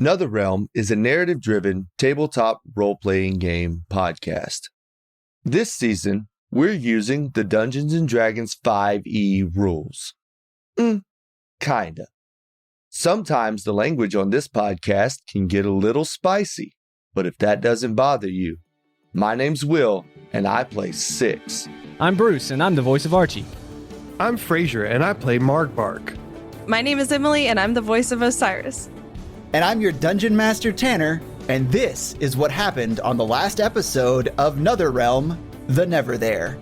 Neverthere is a narrative-driven tabletop role-playing game podcast. This season, we're using the Dungeons & Dragons 5e rules. Kinda. Sometimes the language on this podcast can get a little spicy, but if that doesn't bother you, my name's Will, and I play Six. I'm Bruce, and I'm the voice of Archie. I'm Frazier, and I play Markbark. My name is Emily, and I'm the voice of Osiris. And I'm your Dungeon Master Tanner, and this is what happened on the last episode of Neverthere, the Neverthere.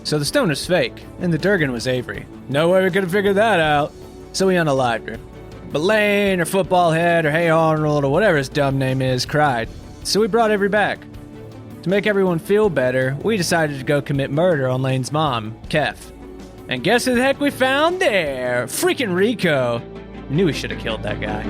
So the stone is fake, and the Durgan was Avery. No way we could have figured that out. So we unalived her. But Lane, or Football Head, or Hey Arnold, or whatever his dumb name is, cried. So we brought Avery back. To make everyone feel better, we decided to go commit murder on Lane's mom, Kef. And guess who the heck we found there? Freaking Rico. Knew we should have killed that guy.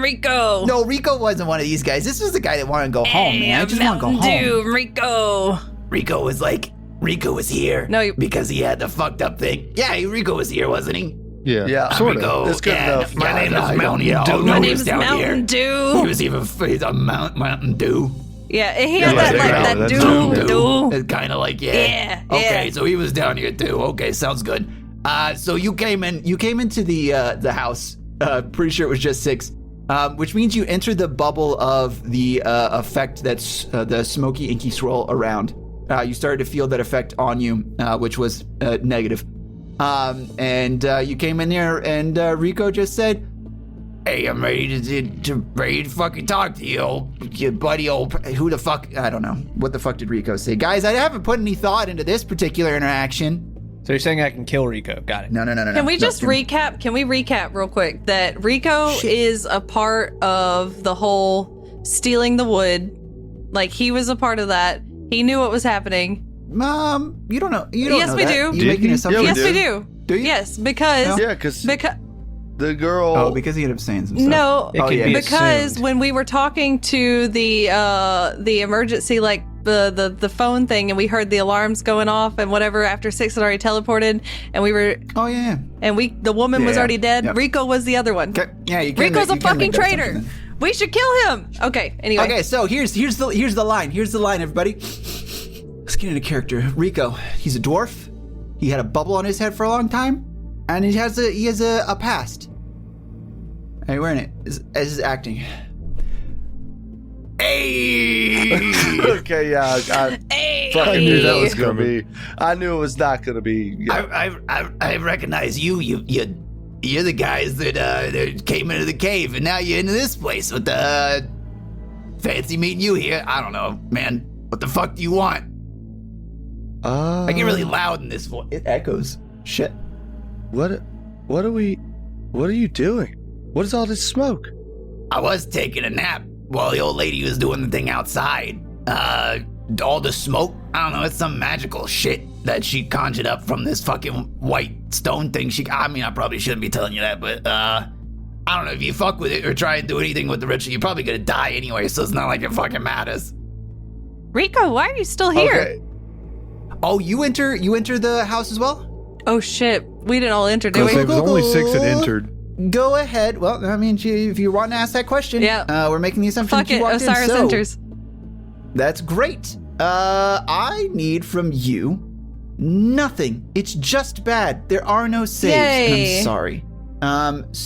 Rico. No, Rico wasn't one of these guys. This was the guy that wanted to go home, man. I just want to go home. Rico. Rico was here. No, because he had the fucked up thing. Yeah, Rico was here, wasn't he? Yeah, sort Rico, of. It's good enough. My name is Mountain Dew. My name is Mountain Dew. He was even he's a Mountain Dew. Yeah, he had that Dew. It's kind of like yeah. Okay, so he was down here too. Okay, sounds good. So you came into the house. Pretty sure it was just Six. Which means you enter the bubble of the effect that's the smoky, inky swirl around. You started to feel that effect on you, which was negative. And you came in there, and Rico just said, "Hey, I'm ready to fucking talk to you, your buddy old." Who the fuck? I don't know. What the fuck did Rico say? Guys, I haven't put any thought into this particular interaction. So you're saying I can kill Rico. Got it. No. Can we just recap? Can we recap real quick that Rico is a part of the whole stealing the wood? Like, he was a part of that. He knew what was happening. Mom, you don't know. You don't Yes, know we that. do. You making an assumption? Yes, we do. Do you? Yes, because the girl. Oh, because he ended up saying some stuff. no, It could be because assumed. when we were talking to the emergency, like the phone thing, and we heard the alarms going off and whatever after Six had already teleported, and we were Oh yeah. and the woman was Yeah, already dead. yep. Rico was the other one. Okay. Yeah, you can Rico's make- a you can fucking make that traitor. assumption We should kill him. Okay. Anyway. then. Okay, so here's the line. Here's the line, everybody. Let's get into character. Rico, he's a dwarf. He had a bubble on his head for a long time, and he has a past. Hey, we're in it. As his acting. Hey. Okay, yeah, I fucking knew that was gonna be. I knew it was not gonna be. Yeah. I recognize you. You're the guys that came into the cave, and now you're into this place with the fancy meeting you here. I don't know, man. What the fuck do you want? I get really loud in this voice. It echoes. Shit. What are you doing? What is all this smoke? I was taking a nap while the old lady was doing the thing outside. All the smoke, I don't know, it's some magical shit that she conjured up from this fucking white stone thing. I probably shouldn't be telling you that, but I don't know, if you fuck with it or try and do anything with the ritual, you're probably gonna die anyway, so it's not like it fucking matters. Rico, why are you still here? Okay. Oh, you enter the house as well? Oh shit, we didn't all enter, did Because we? there was only Six that entered. Go ahead. Well, I mean, if you want to ask that question, Yeah. we're making the assumption Fuck that you it, walked Osiris in. So enters. That's great. I need from you nothing. It's just bad. There are no saves. Yay. I'm sorry.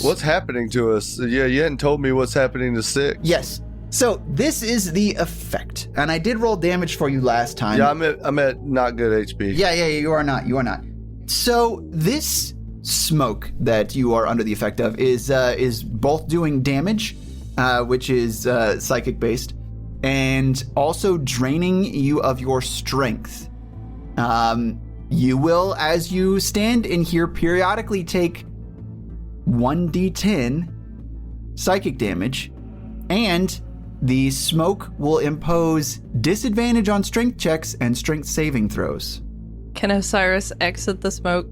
What's happening to us? Yeah, you hadn't told me what's happening to Six. Yes. So this is the effect, and I did roll damage for you last time. Yeah, I'm at not good HP. Yeah, you are not. You are not. So this smoke that you are under the effect of is both doing damage, which is psychic based, and also draining you of your strength. You will, as you stand in here, periodically take 1d10 psychic damage, and the smoke will impose disadvantage on strength checks and strength saving throws. Can Osiris exit the smoke?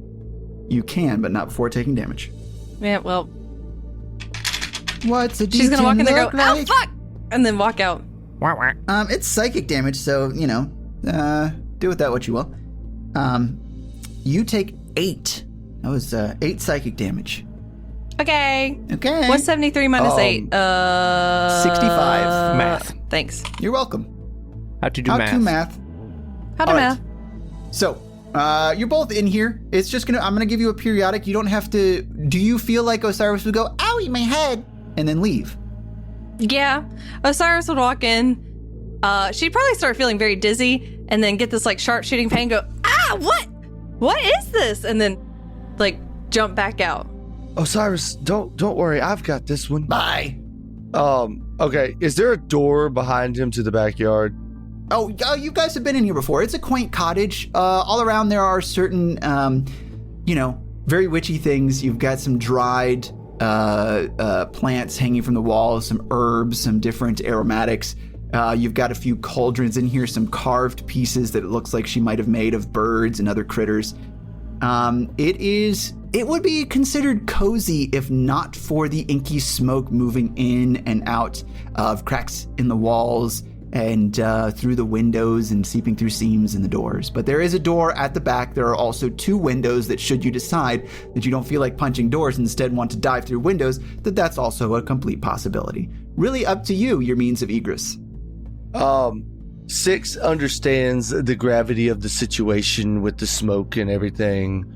You can, but not before taking damage. Yeah, well, What's a D10 she's gonna walk in there and go, look like? "Ow, fuck!" and then walk out. It's psychic damage, so, do with that what you will. You take 8. That was 8 psychic damage. Okay. Okay. What's 73 minus 8? 65. Math. Thanks. You're welcome. How to do How math? to math. How to All right. math? So, you're both in here. It's just I'm gonna give you a periodic. You don't have to. Do you feel like Osiris would go, owie, my head, and then leave? Yeah. Osiris would walk in. She'd probably start feeling very dizzy and then get this like sharp shooting pain, go, ah, what? What is this? And then like jump back out. Osiris, don't worry. I've got this one. Bye. Okay. Is there a door behind him to the backyard? Oh, you guys have been in here before. It's a quaint cottage. All around there are certain, very witchy things. You've got some dried plants hanging from the walls, some herbs, some different aromatics. You've got a few cauldrons in here, some carved pieces that it looks like she might have made of birds and other critters. It would be considered cozy if not for the inky smoke moving in and out of cracks in the walls and through the windows and seeping through seams in the doors. But there is a door at the back. There are also 2 windows that should you decide that you don't feel like punching doors and instead want to dive through windows, that's also a complete possibility. Really up to you, your means of egress. 6 understands the gravity of the situation with the smoke and everything.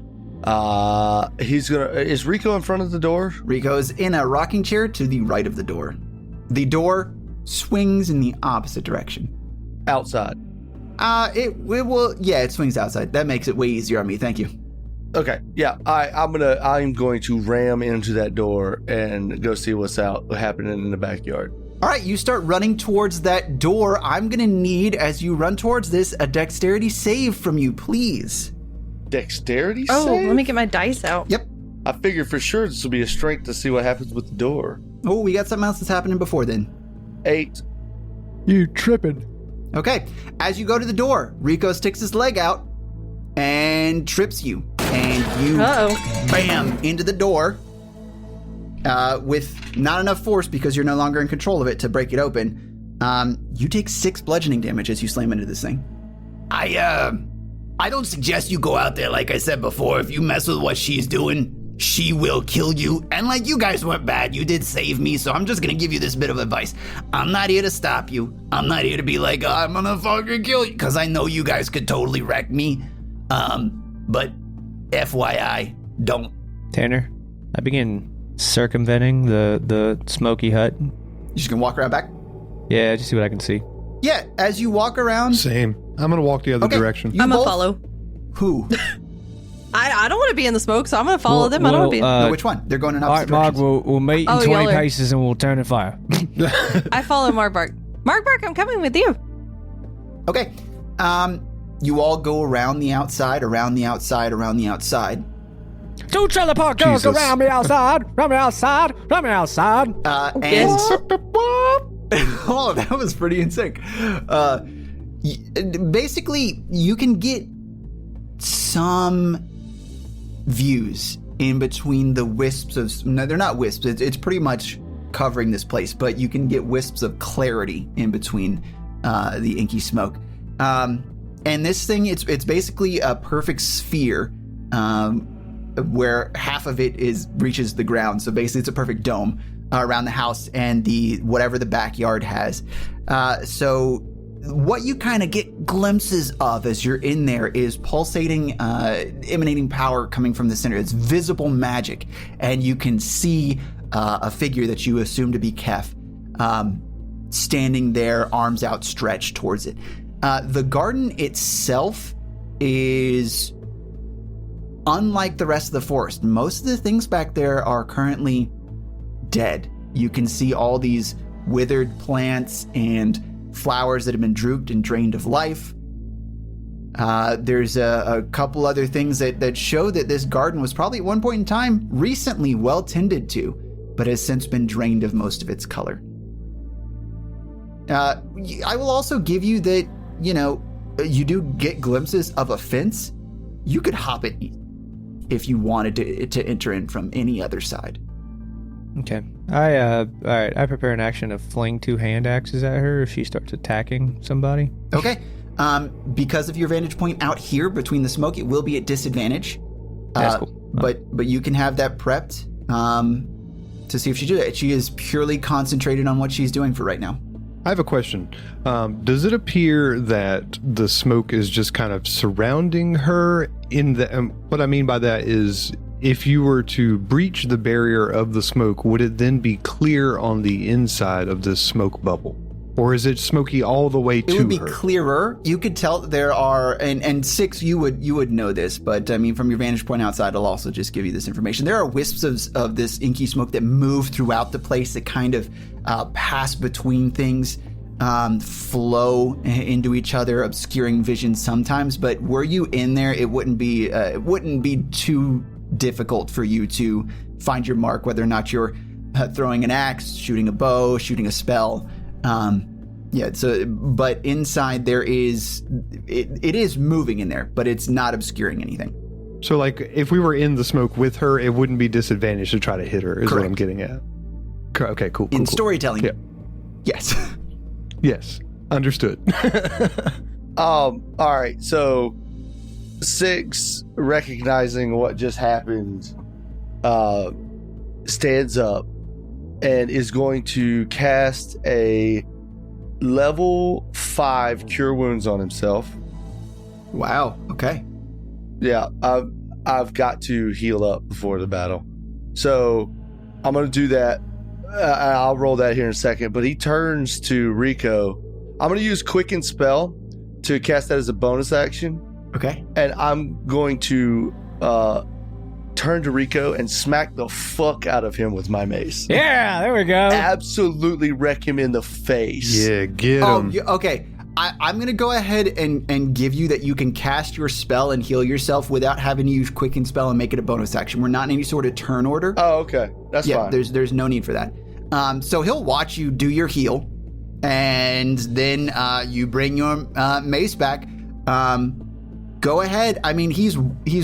Is Rico in front of the door? Rico's in a rocking chair to the right of the door. The door swings in the opposite direction. Outside. It swings outside. That makes it way easier on me. Thank you. Okay. Yeah. I'm going to ram into that door and go see what's happening in the backyard. All right, you start running towards that door. I'm going to need, as you run towards this, a dexterity save from you, please. Dexterity Oh, save? let me get my dice out. Yep. I figure for sure this will be a strength to see what happens with the door. Oh, we got something else that's happening before then. 8. You tripping? Okay, as you go to the door, Rico sticks his leg out and trips you. And you bam into the door with not enough force because you're no longer in control of it to break it open. You take 6 bludgeoning damage as you slam into this thing. I don't suggest you go out there. Like I said before, if you mess with what she's doing, she will kill you. And like, you guys weren't bad. You did save me. So I'm just going to give you this bit of advice. I'm not here to stop you. I'm not here to be like, I'm going to fucking kill you. Because I know you guys could totally wreck me. But FYI, don't. Tanner, I begin circumventing the smoky hut. You just gonna walk around back? Yeah, just see what I can see. Yeah, as you walk around. Same. I'm gonna walk the other direction. You I'm going both- to follow. Who? I don't want to be in the smoke, so I'm going to follow them. I don't want to be in No, which one? They're going in All right, opposite Mark, directions. we'll meet in Oh, 20 y'all are- paces and we'll turn and fire. I follow Marbark. Marbark, I'm coming with you. Okay. You all go around the outside, around the outside, around the outside. 2 trailer park girls Jesus. around me outside, run me outside, run me outside. And oh, that was pretty in sync. Basically, you can get some views in between the wisps of. No, they're not wisps. It's pretty much covering this place, but you can get wisps of clarity in between the inky smoke. And this thing, it's basically a perfect sphere. Where half of it reaches the ground. So basically it's a perfect dome around the house and whatever the backyard has. So what you kind of get glimpses of as you're in there is pulsating, emanating power coming from the center. It's visible magic. And you can see a figure that you assume to be Kef standing there, arms outstretched towards it. The garden itself is unlike the rest of the forest, most of the things back there are currently dead. You can see all these withered plants and flowers that have been drooped and drained of life. There's a couple other things that show that this garden was probably at one point in time recently well tended to, but has since been drained of most of its color. I will also give you that, you do get glimpses of a fence. You could hop it if you wanted to enter in from any other side. Okay. All right. I prepare an action to fling 2 hand axes at her if she starts attacking somebody. Okay. Because of your vantage point out here between the smoke, it will be at disadvantage. That's cool. But you can have that prepped to see if she do it. She is purely concentrated on what she's doing for right now. I have a question. Does it appear that the smoke is just kind of surrounding her in the... what I mean by that is, if you were to breach the barrier of the smoke, would it then be clear on the inside of this smoke bubble? Or is it smoky all the way to her? It would be clearer. You could tell that there are, and Six, you would know this, but I mean, from your vantage point outside, I'll also just give you this information. There are wisps of this inky smoke that move throughout the place that kind of pass between things, flow into each other, obscuring vision sometimes. But were you in there, it wouldn't be too difficult for you to find your mark, whether or not you're throwing an axe, shooting a bow, shooting a spell. But inside there is, it is moving in there, but it's not obscuring anything. So like if we were in the smoke with her, it wouldn't be disadvantaged to try to hit her is Correct. What I'm getting at. Okay, cool. In cool. storytelling, Yeah. Yes. Yes, understood. All right, so Six, recognizing what just happened, stands up and is going to cast a level 5 Cure Wounds on himself. Wow. Okay. Yeah, I've got to heal up before the battle. So I'm going to do that. I'll roll that here in a second. But he turns to Rico. I'm going to use Quicken Spell to cast that as a bonus action. Okay. And I'm going to turn to Rico and smack the fuck out of him with my mace. Yeah, there we go. Absolutely wreck him in the face. Yeah, get him. Okay. I'm going to go ahead and give you that you can cast your spell and heal yourself without having to use Quicken Spell and make it a bonus action. We're not in any sort of turn order. Oh, okay. That's fine. There's no need for that. So he'll watch you do your heal, and then you bring your mace back. Go ahead. I mean, he's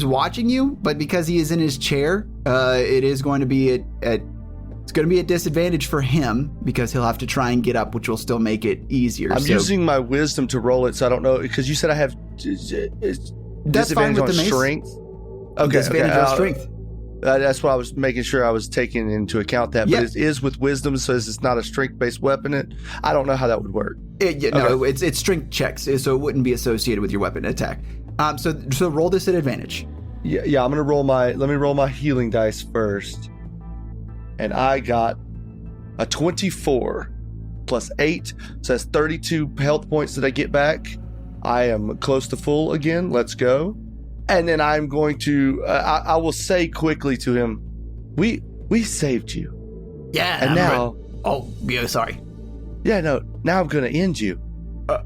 watching you, but because he is in his chair, it is going to be it's going to be a disadvantage for him because he'll have to try and get up, which will still make it easier. I'm using my wisdom to roll it, so I don't know, because you said I have disadvantage on strength. Okay, disadvantage on strength. That's what I was making sure I was taking into account that. But it is with wisdom, so it's not a strength-based weapon. I don't know how that would work. No, it's strength checks, so it wouldn't be associated with your weapon attack. So roll this at advantage. Yeah. I'm gonna let me roll my healing dice first, and I got a 24 plus 8, so that's 32 health points that I get back. I am close to full again. Let's go. And then I'm going to, I will say quickly to him, we saved you. Yeah. And now. Oh, yeah, sorry. Yeah, no, now I'm going to end you.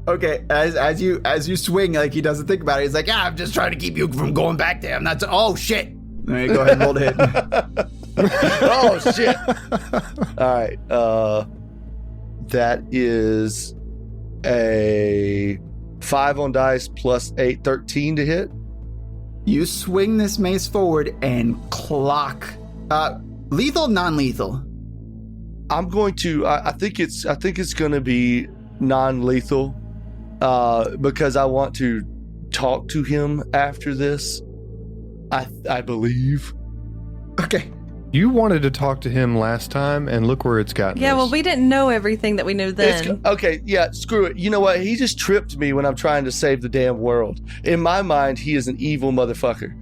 Okay, as you swing, like he doesn't think about it, he's like, Yeah, I'm just trying to keep you from going back there. I'm not. Oh, shit. all right, go ahead and roll to hit. Oh, shit. All right. That is a 5 on dice plus 8, 13 to hit. You swing this mace forward and clock. Lethal, non-lethal? I'm going to. I think it's going to be non-lethal because I want to talk to him after this. I believe. Okay. You wanted to talk to him last time, and look where it's gotten Yeah, us. well, we didn't know everything that we knew then. Okay, yeah, screw it. You know what? He just tripped me when I'm trying to save the damn world. In my mind, he is an evil motherfucker.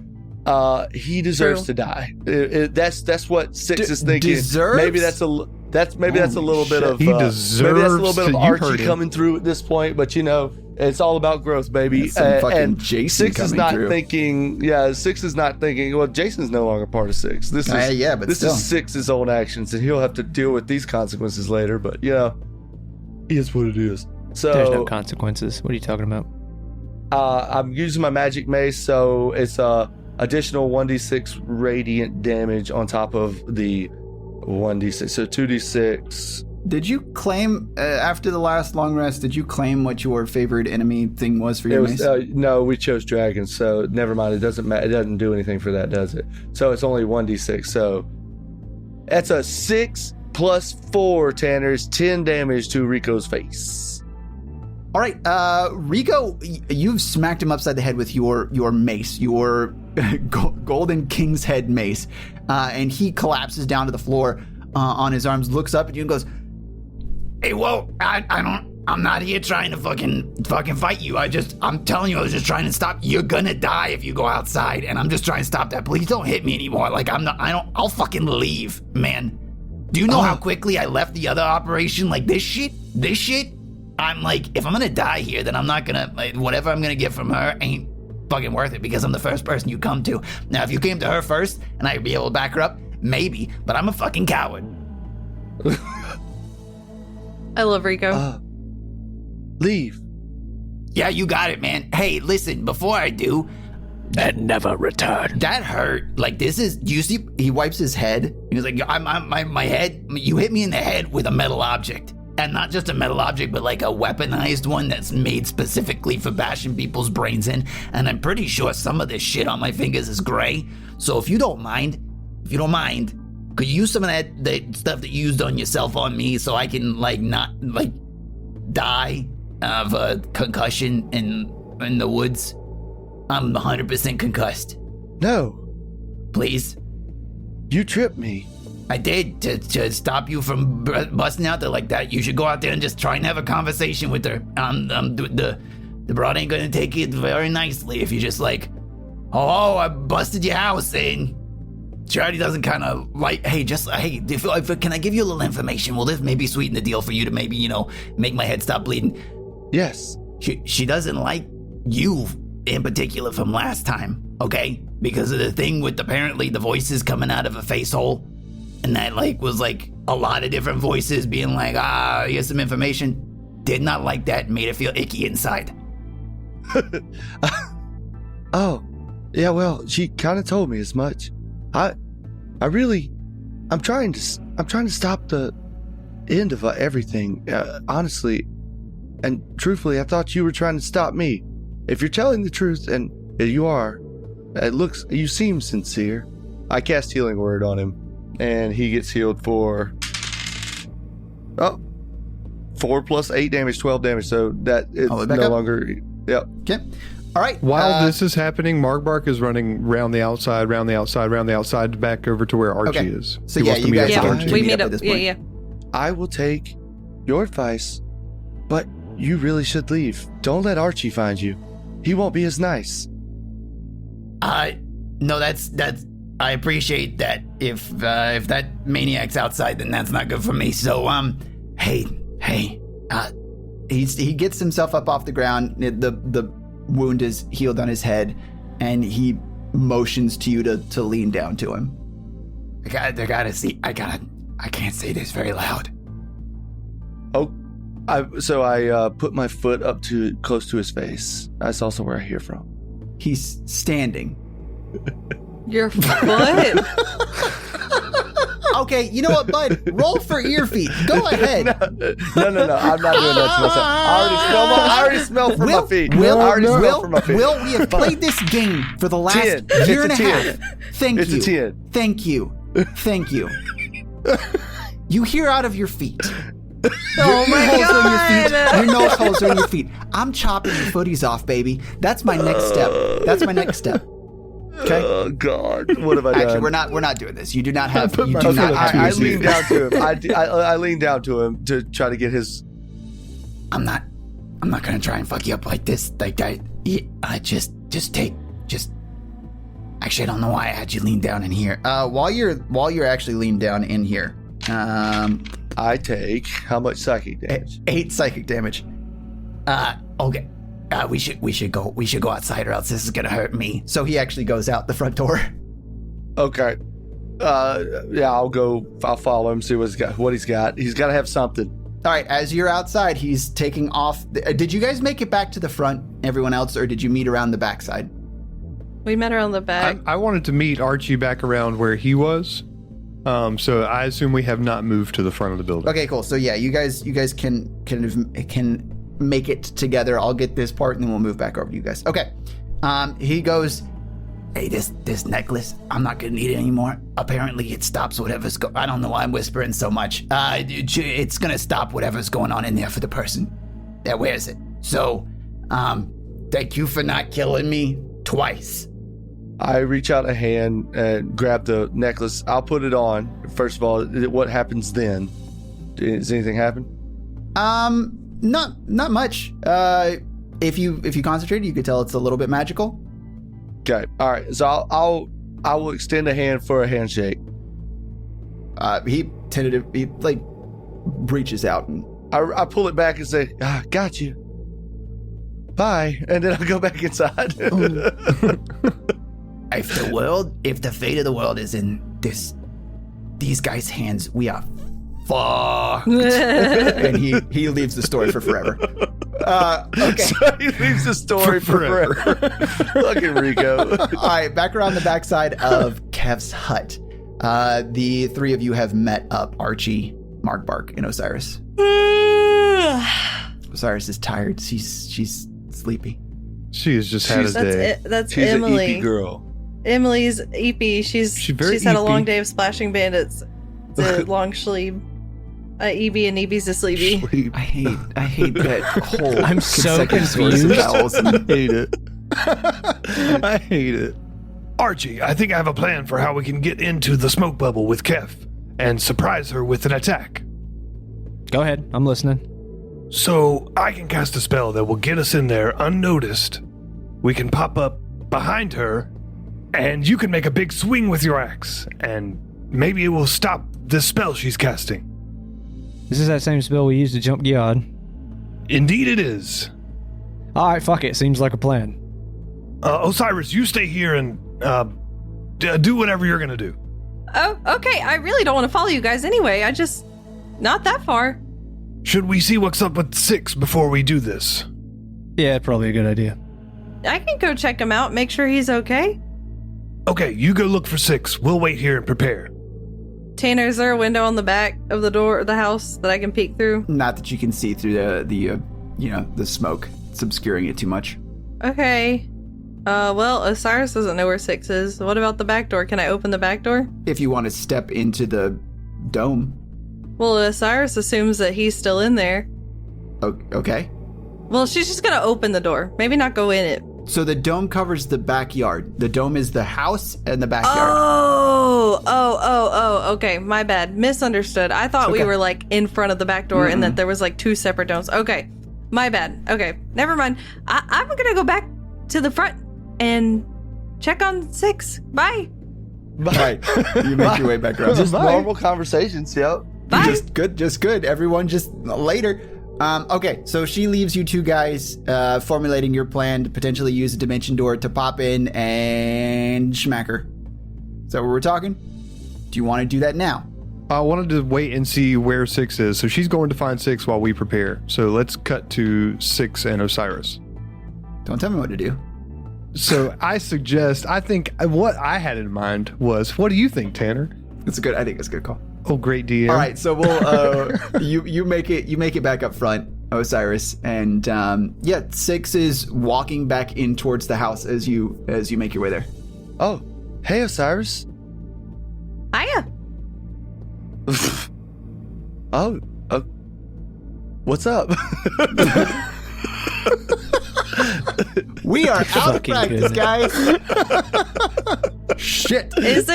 He deserves to die. That's what Six is thinking. Deserves? Maybe that's a little bit of He deserves maybe that's a little bit of to- you Archie heard him. coming through at this point. But you know, It's all about growth, baby. That's some fucking and Jason 6 is coming not through. thinking. Yeah, 6 is not thinking. Well, Jason's no longer part of 6. This is Yeah, but this still. is 6's own actions, and he'll have to deal with these consequences later. But it is what it is. So There's no consequences. What are you talking about? I'm using my magic mace, so it's additional 1d6 radiant damage on top of the 1d6. So 2d6. Did you claim, after the last long rest, did you claim what your favorite enemy thing was for your mace? No, we chose dragons, so never mind. It doesn't matter. It doesn't do anything for that, does it? So it's only 1d6. So that's a 6 plus 4, Tanner, is 10 damage to Rico's face. All right, Rico, you've smacked him upside the head with your mace, your golden king's head mace, and he collapses down to the floor on his arms, looks up at you and goes, Hey, whoa, I'm not here trying to fucking fight you. I'm telling you, I was just trying to stop. You're gonna die if you go outside, and I'm just trying to stop that. Please don't hit me anymore. Like, I'll fucking leave, man. Do you know how quickly I left the other operation? Like, this shit, I'm like, if I'm gonna die here, then I'm not gonna, like, whatever I'm gonna get from her ain't fucking worth it because I'm the first person you come to. Now, if you came to her first and I'd be able to back her up, maybe, but I'm a fucking coward. I love Rico. Leave. Yeah, you got it, man. Hey, listen, before I do, And never return. that hurt. Like, do you see? he wipes his head. He was like, my head, you hit me in the head with a metal object. And not just a metal object, but like a weaponized one that's made specifically for bashing people's brains in. And I'm pretty sure some of this shit on my fingers is gray. So if you don't mind, could you use some of that stuff that you used on yourself on me so I can not die of a concussion in the woods? I'm 100% concussed. No, Please. you tripped me. I did to stop you from busting out there like that. You should go out there and just try and have a conversation with her. The broad ain't gonna take it very nicely if you just like, oh, I busted your house in. She already doesn't kind of like, hey, can I give you a little information? Will this maybe sweeten the deal for you to maybe, make my head stop bleeding? Yes. She doesn't like you in particular from last time, okay? Because of the thing with apparently the voices coming out of a face hole. And that was a lot of different voices being like, here's some information. Did not like that and made her feel icky inside. Oh, yeah, well, she kind of told me as much. I'm trying to stop the end of everything, honestly. And truthfully, I thought you were trying to stop me. If you're telling the truth, and you are, you seem sincere. I cast Healing Word on him. And he gets healed for 4 plus 8 damage, 12 damage. So that is no longer. Yep. Okay. All right. While this is happening, Markbark is running round the outside, back over to where Archie is. So He yeah, wants to you meet guys up with are- Archie. we meet meet up up. at this Yeah, point. yeah. I will take your advice, but you really should leave. Don't let Archie find you. He won't be as nice. No, that's I appreciate that. If that maniac's outside, then that's not good for me. So hey, he gets himself up off the ground. The wound is healed on his head, and he motions to you to lean down to him. I can't say this very loud. Oh, I put my foot up to close to his face. That's also where I hear from. He's standing. Your foot. Okay, you know what, bud? Roll for ear feet. Go ahead. No, I'm not doing that to myself. I already smell from my feet. Will, I already smell from my feet. Will, we have played this game for the last 10. year and It's a a half. 10. Thank It's you. a 10. Thank you. Thank you. You hear out of your feet. Oh my god. Your nose holes are in your feet. I'm chopping your footies off, baby. That's my next step. Okay. Oh God! What have I done? Actually, we're not doing this. You do not have. put You my do foot not. up to I his lean feet. down to him. I lean down to him to try to get his. I'm not gonna try and fuck you up like this. Like I just. Actually, I don't know why I had you lean down in here. While you're actually leaned down in here, I take how much psychic damage? 8 psychic damage. Okay. we should go outside, or else this is gonna hurt me. So he actually goes out the front door. Okay. Yeah, I'll follow him, see what he's got. He's got to have something. All right, as you're outside, he's taking off. Did you guys make it back to the front, everyone else, or did you meet around the backside? We met her on the back. I wanted to meet Archie back around where he was. So I assume we have not moved to the front of the building. Okay, cool. So yeah, you guys can make it together. I'll get this part and then we'll move back over to you guys. Okay. He goes, Hey, this necklace, I'm not gonna need it anymore. Apparently it stops whatever's I don't know why I'm whispering so much. It's gonna stop whatever's going on in there for the person that wears it. So, thank you for not killing me twice. I reach out a hand and grab the necklace. I'll put it on. First of all, what happens then? Does anything happen? Not much. If you concentrate, you could tell it's a little bit magical. Okay. All right. So I will extend a hand for a handshake. He like reaches out and I pull it back and say, "Got you. Bye," and then I'll go back inside. If the fate of the world is in these guys' hands, we are fucked. and he leaves the story for forever. Okay. So he leaves the story for forever. Fucking Rico. All right, back around the backside of Kev's hut. The three of you have met up, Archie, Mark Bark, and Osiris. Osiris is tired. She's sleepy. She has just had a day. That's She's Emily. an EP girl. Emily's EP. She's had a long day of splashing bandits. It's a long sleep. EB and EB's a sleepy. I hate that whole. I'm so consecutive source of vowels. I hate it. I hate it. Archie, I think I have a plan for how we can get into the smoke bubble with Kef and surprise her with an attack. Go ahead. I'm listening. So I can cast a spell that will get us in there unnoticed. We can pop up behind her, and you can make a big swing with your axe, and maybe it will stop the spell she's casting. This is that same spell we used to jump Giod. Indeed it is. All right, fuck it. Seems like a plan. Osiris, you stay here and do whatever you're going to do. Oh, okay. I really don't want to follow you guys anyway. Not that far. Should we see what's up with 6 before we do this? Yeah, probably a good idea. I can go check him out, make sure he's okay. Okay, you go look for 6. We'll wait here and prepare. Tanner, is there a window on the back of the door of the house that I can peek through? Not that you can see through the smoke. It's obscuring it too much. Okay. Well, Osiris doesn't know where 6 is. What about the back door? Can I open the back door? If you want to step into the dome. Well, Osiris assumes that he's still in there. Okay. Well, she's just gonna open the door. Maybe not go in it. So the dome covers the backyard. The dome is the house and the backyard. Oh, okay. My bad. Misunderstood. I thought we were like in front of the back door and that there was like 2 separate domes. Okay. My bad. Okay. Never mind. I'm gonna go back to the front and check on 6. Bye. Bye. You make your way back around. Just normal conversations, yep. Bye. Just good. Everyone just later. Okay, so she leaves you two guys formulating your plan to potentially use a dimension door to pop in and smack her. Is that what we're talking? Do you want to do that now? I wanted to wait and see where 6 is. So she's going to find 6 while we prepare. So let's cut to 6 and Osiris. Don't tell me what to do. So I think what I had in mind was, what do you think, Tanner? I think it's a good call. Oh, great DM. All right, so we'll you make it back up front, Osiris, and 6 is walking back in towards the house as you make your way there. Oh, hey, Osiris. Hiya. Oh, what's up? We are out of Fucking practice, goodness. guys. Shit. Has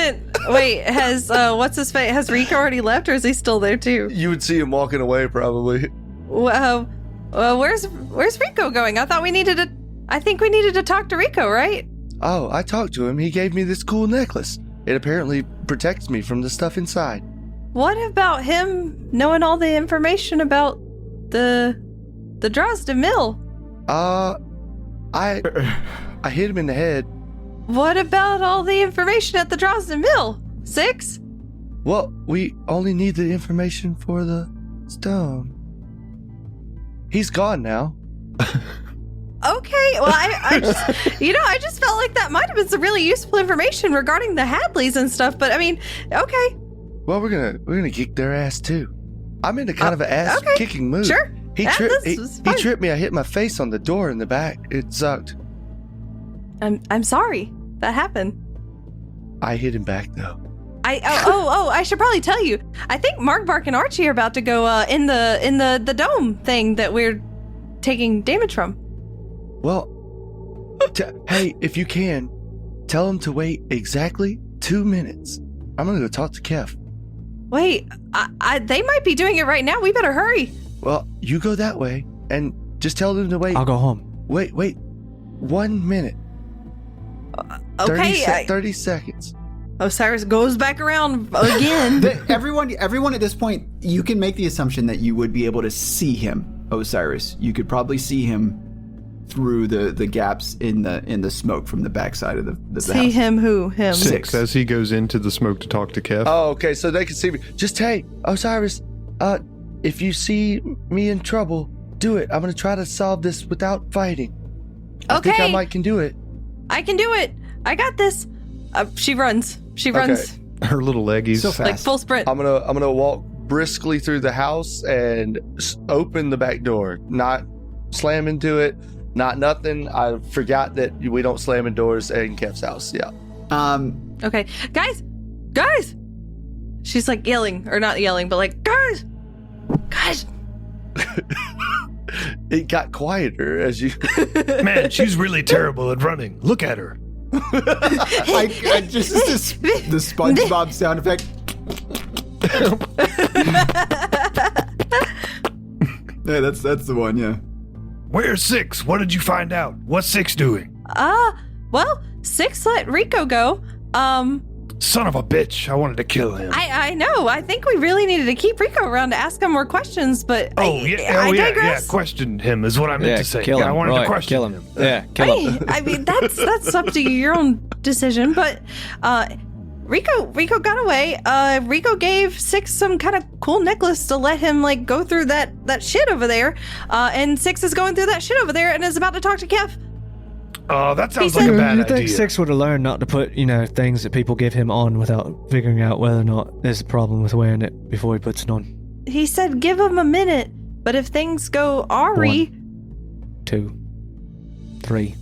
Rico already left, or is he still there too? You would see him walking away, probably. Well, where's Rico going? I think we needed to talk to Rico, right? Oh, I talked to him. He gave me this cool necklace. It apparently protects me from the stuff inside. What about him knowing all the information about the Drozda Mill? I hit him in the head. What about all the information at the Drosden Mill? 6? Well, we only need the information for the stone. He's gone now. Okay, well, I just, I just felt like that might have been some really useful information regarding the Hadleys and stuff, but I mean, okay. Well, we're gonna kick their ass too. I'm in a kind of an ass kicking mood. Sure. He tripped me. I hit my face on the door in the back. It sucked. I'm sorry that happened. I hit him back though. I should probably tell you. I think Markbark and Archie are about to go in the dome thing that we're taking damage from. Well, hey, if you can, tell him to wait exactly 2 minutes. I'm gonna go talk to Kef. Wait, they might be doing it right now. We better hurry. Well, you go that way and just tell them to wait. I'll go home. Wait. 1 minute. Okay. 30 seconds. Osiris goes back around again. Everyone at this point, you can make the assumption that you would be able to see him, Osiris. You could probably see him through the gaps in the smoke from the backside of the See house. him who? Him. 6. As he goes into the smoke to talk to Kef. Oh, okay, so they can see me. Just, hey, Osiris, if you see me in trouble, do it. I'm going to try to solve this without fighting. I think I can do it. I can do it. I got this. She runs. Her little leggies. So fast. Like full sprint. I'm gonna walk briskly through the house and open the back door. Not slam into it. Not nothing. I forgot that we don't slam in doors in Kef's house. Yeah. Okay, guys. She's like yelling, or not yelling, but like guys. It got quieter as you. Man, she's really terrible at running. Look at her. I just the SpongeBob sound effect. Yeah, that's the one. Yeah. Where's 6? What did you find out? What's 6 doing? Well, 6 let Rico go. Son of a bitch. I wanted to kill him. I know. I think we really needed to keep Rico around to ask him more questions, but I digress. Question him is what I meant to say. Kill him. I wanted to question kill him. Yeah, kill him. I mean, that's up to your own decision, but Rico got away. Rico gave 6 some kind of cool necklace to let him like go through that shit over there. And 6 is going through that shit over there and is about to talk to Kef. Oh, that sounds like a bad You think idea. 6 would have learned not to put, things that people give him on without figuring out whether or not there's a problem with wearing it before he puts it on? He said give him a minute, but if things go awry... 1, 2, 3,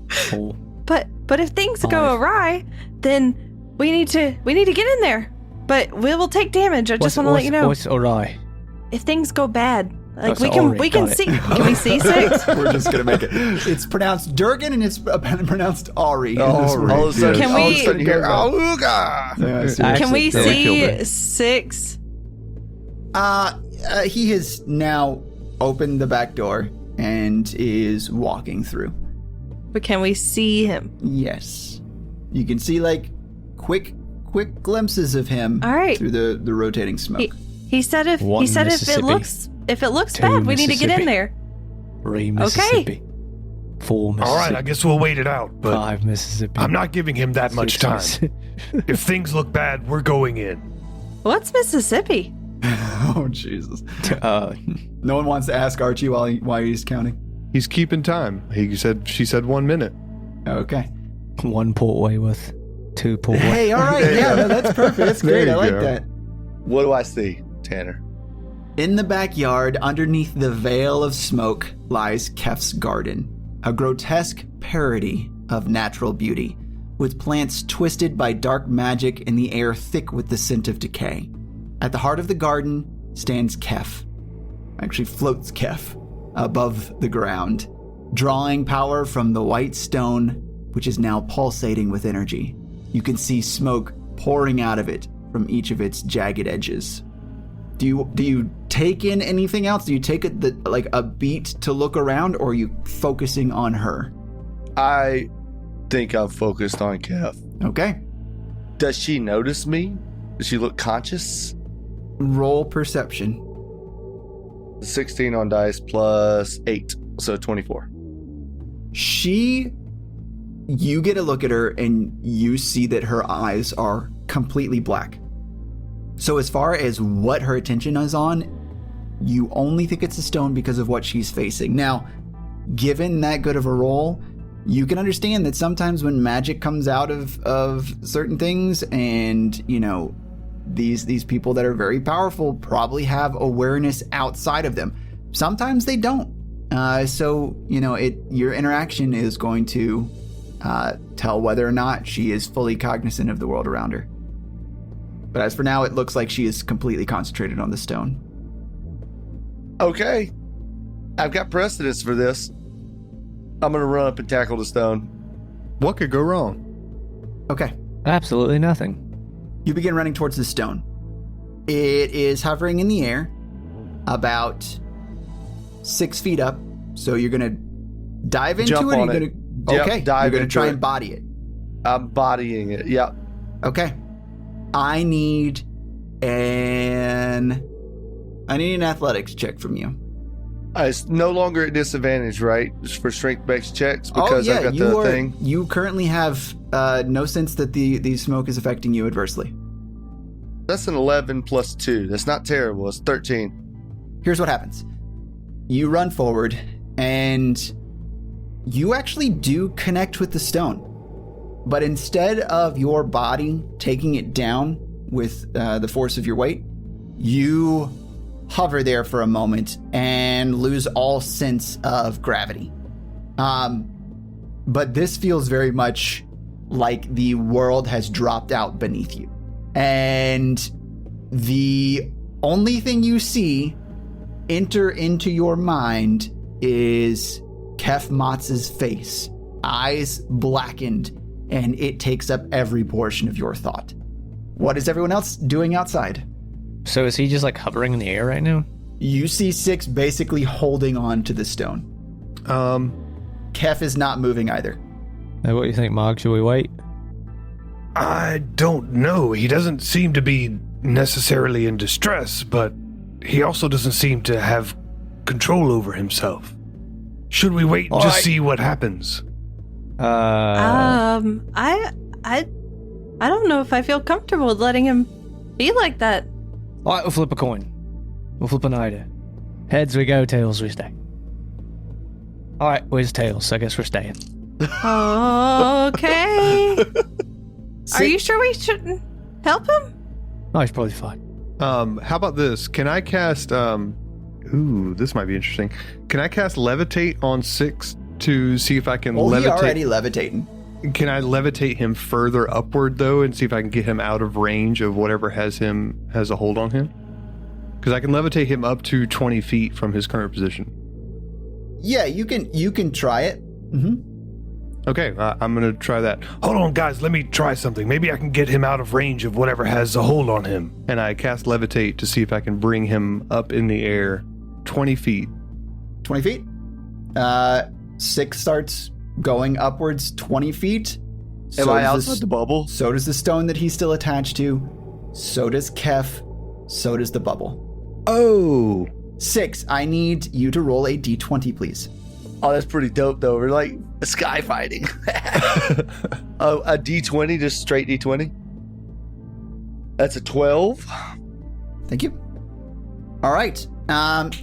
4. But if things 5. go awry, then we need to get in there. But we will take damage. I just want to let you know. What's alright? If things go bad, like That's we alright, can got it. see. Can we see 6? We're just gonna make it. It's pronounced Durgan and it's pronounced Ari. All of a sudden, Can all of we- a sudden you hear "Auga!" Yeah, I see. Can we Actually, they killed see it. 6? He has now opened the back door and is walking through. But can we see him? Yes, you can see like quick glimpses of him. All right. Through the rotating smoke. He said if One if Mississippi. it looks 2 bad, we need to get Mississippi. in there. 3 Mississippi. 4 Mississippi. All right, I guess we'll wait it out, but 5 Mississippi. I'm not giving him that much 6 time. Mississippi. If things look bad, we're going in. What's Mississippi? Oh Jesus! No one wants to ask Archie while he's counting. He's keeping time. She said 1 minute. Okay. 1 Port Wayworth. 2 Port Wayworth. Hey, all right. Yeah, no, that's perfect. That's There great. I you like go. that. What do I see, Tanner? In the backyard, underneath the veil of smoke, lies Kef's garden, a grotesque parody of natural beauty, with plants twisted by dark magic and the air thick with the scent of decay. At the heart of the garden stands Kef. Actually floats Kef above the ground, drawing power from the white stone, which is now pulsating with energy. You can see smoke pouring out of it from each of its jagged edges. Do you take in anything else? Do you take a beat to look around, or are you focusing on her? I think I'm focused on Kef. Okay. Does she notice me? Does she look conscious? Roll perception. 16 on dice plus 8, so 24. You get a look at her and you see that her eyes are completely black. So as far as what her attention is on, you only think it's a stone because of what she's facing. Now, given that good of a roll, you can understand that sometimes when magic comes out of certain things, and these people that are very powerful probably have awareness outside of them. Sometimes they don't. So your interaction is going to tell whether or not she is fully cognizant of the world around her. But as for now, it looks like she is completely concentrated on the stone. Okay. I've got precedence for this. I'm going to run up and tackle the stone. What could go wrong? Okay. Absolutely nothing. You begin running towards the stone. It is hovering in the air about 6 feet up. So you're going to dive into Jump it? on Or it. you're gonna, okay. Dive you're going to into try it. and body it. I'm bodying it. Yep. Okay. I need an athletics check from you. It's no longer at disadvantage, right? Just for strength-based checks because I've got the thing. You currently have no sense that the smoke is affecting you adversely. That's an 11 plus 2. That's not terrible. It's 13. Here's what happens. You run forward, and you actually do connect with the stone. But instead of your body taking it down with the force of your weight, you hover there for a moment and lose all sense of gravity. But this feels very much like the world has dropped out beneath you. And the only thing you see enter into your mind is Kef Motts' face, eyes blackened, and it takes up every portion of your thought. What is everyone else doing outside? So is he just like hovering in the air right now? You see Six basically holding on to the stone. Kef is not moving either. Hey, what do you think, Mog? Should we wait? I don't know. He doesn't seem to be necessarily in distress, but he also doesn't seem to have control over himself. Should we wait and just see what happens? I don't know if I feel comfortable with letting him be like that. All right, we'll flip a coin. We'll flip an idea. Heads we go, tails we stay. All right, where's tails? I guess we're staying. Okay. Are you sure we shouldn't help him? No, he's probably fine. How about this? Can I cast this might be interesting. Can I cast levitate on Six to see if I can levitate? He already levitating. Can I levitate him further upward though and see if I can get him out of range of whatever has a hold on him? Because I can levitate him up to 20 feet from his current position. Yeah, you can try it. Mm-hmm. Okay, I'm going to try that. Hold on, guys. Let me try something. Maybe I can get him out of range of whatever has a hold on him. And I cast levitate to see if I can bring him up in the air 20 feet. 20 feet? Six starts going upwards 20 feet. Am I outside the bubble? So does the stone that he's still attached to. So does Kef. So does the bubble. Oh! Six, I need you to roll a d20, please. Oh, that's pretty dope, though. We're like sky fighting. A D20, just straight D20. That's a 12. Thank you. All right.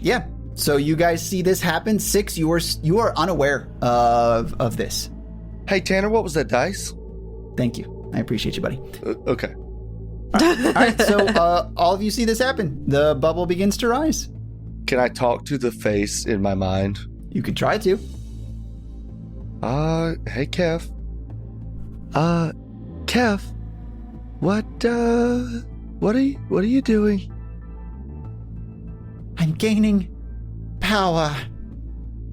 Yeah. So you guys see this happen. Six, you are unaware of this. Hey, Tanner, what was that dice? Thank you. I appreciate you, buddy. Okay. All right. So all of you see this happen. The bubble begins to rise. Can I talk to the face in my mind? You could try to. Hey, Kef. Kef, what are you doing? I'm gaining power.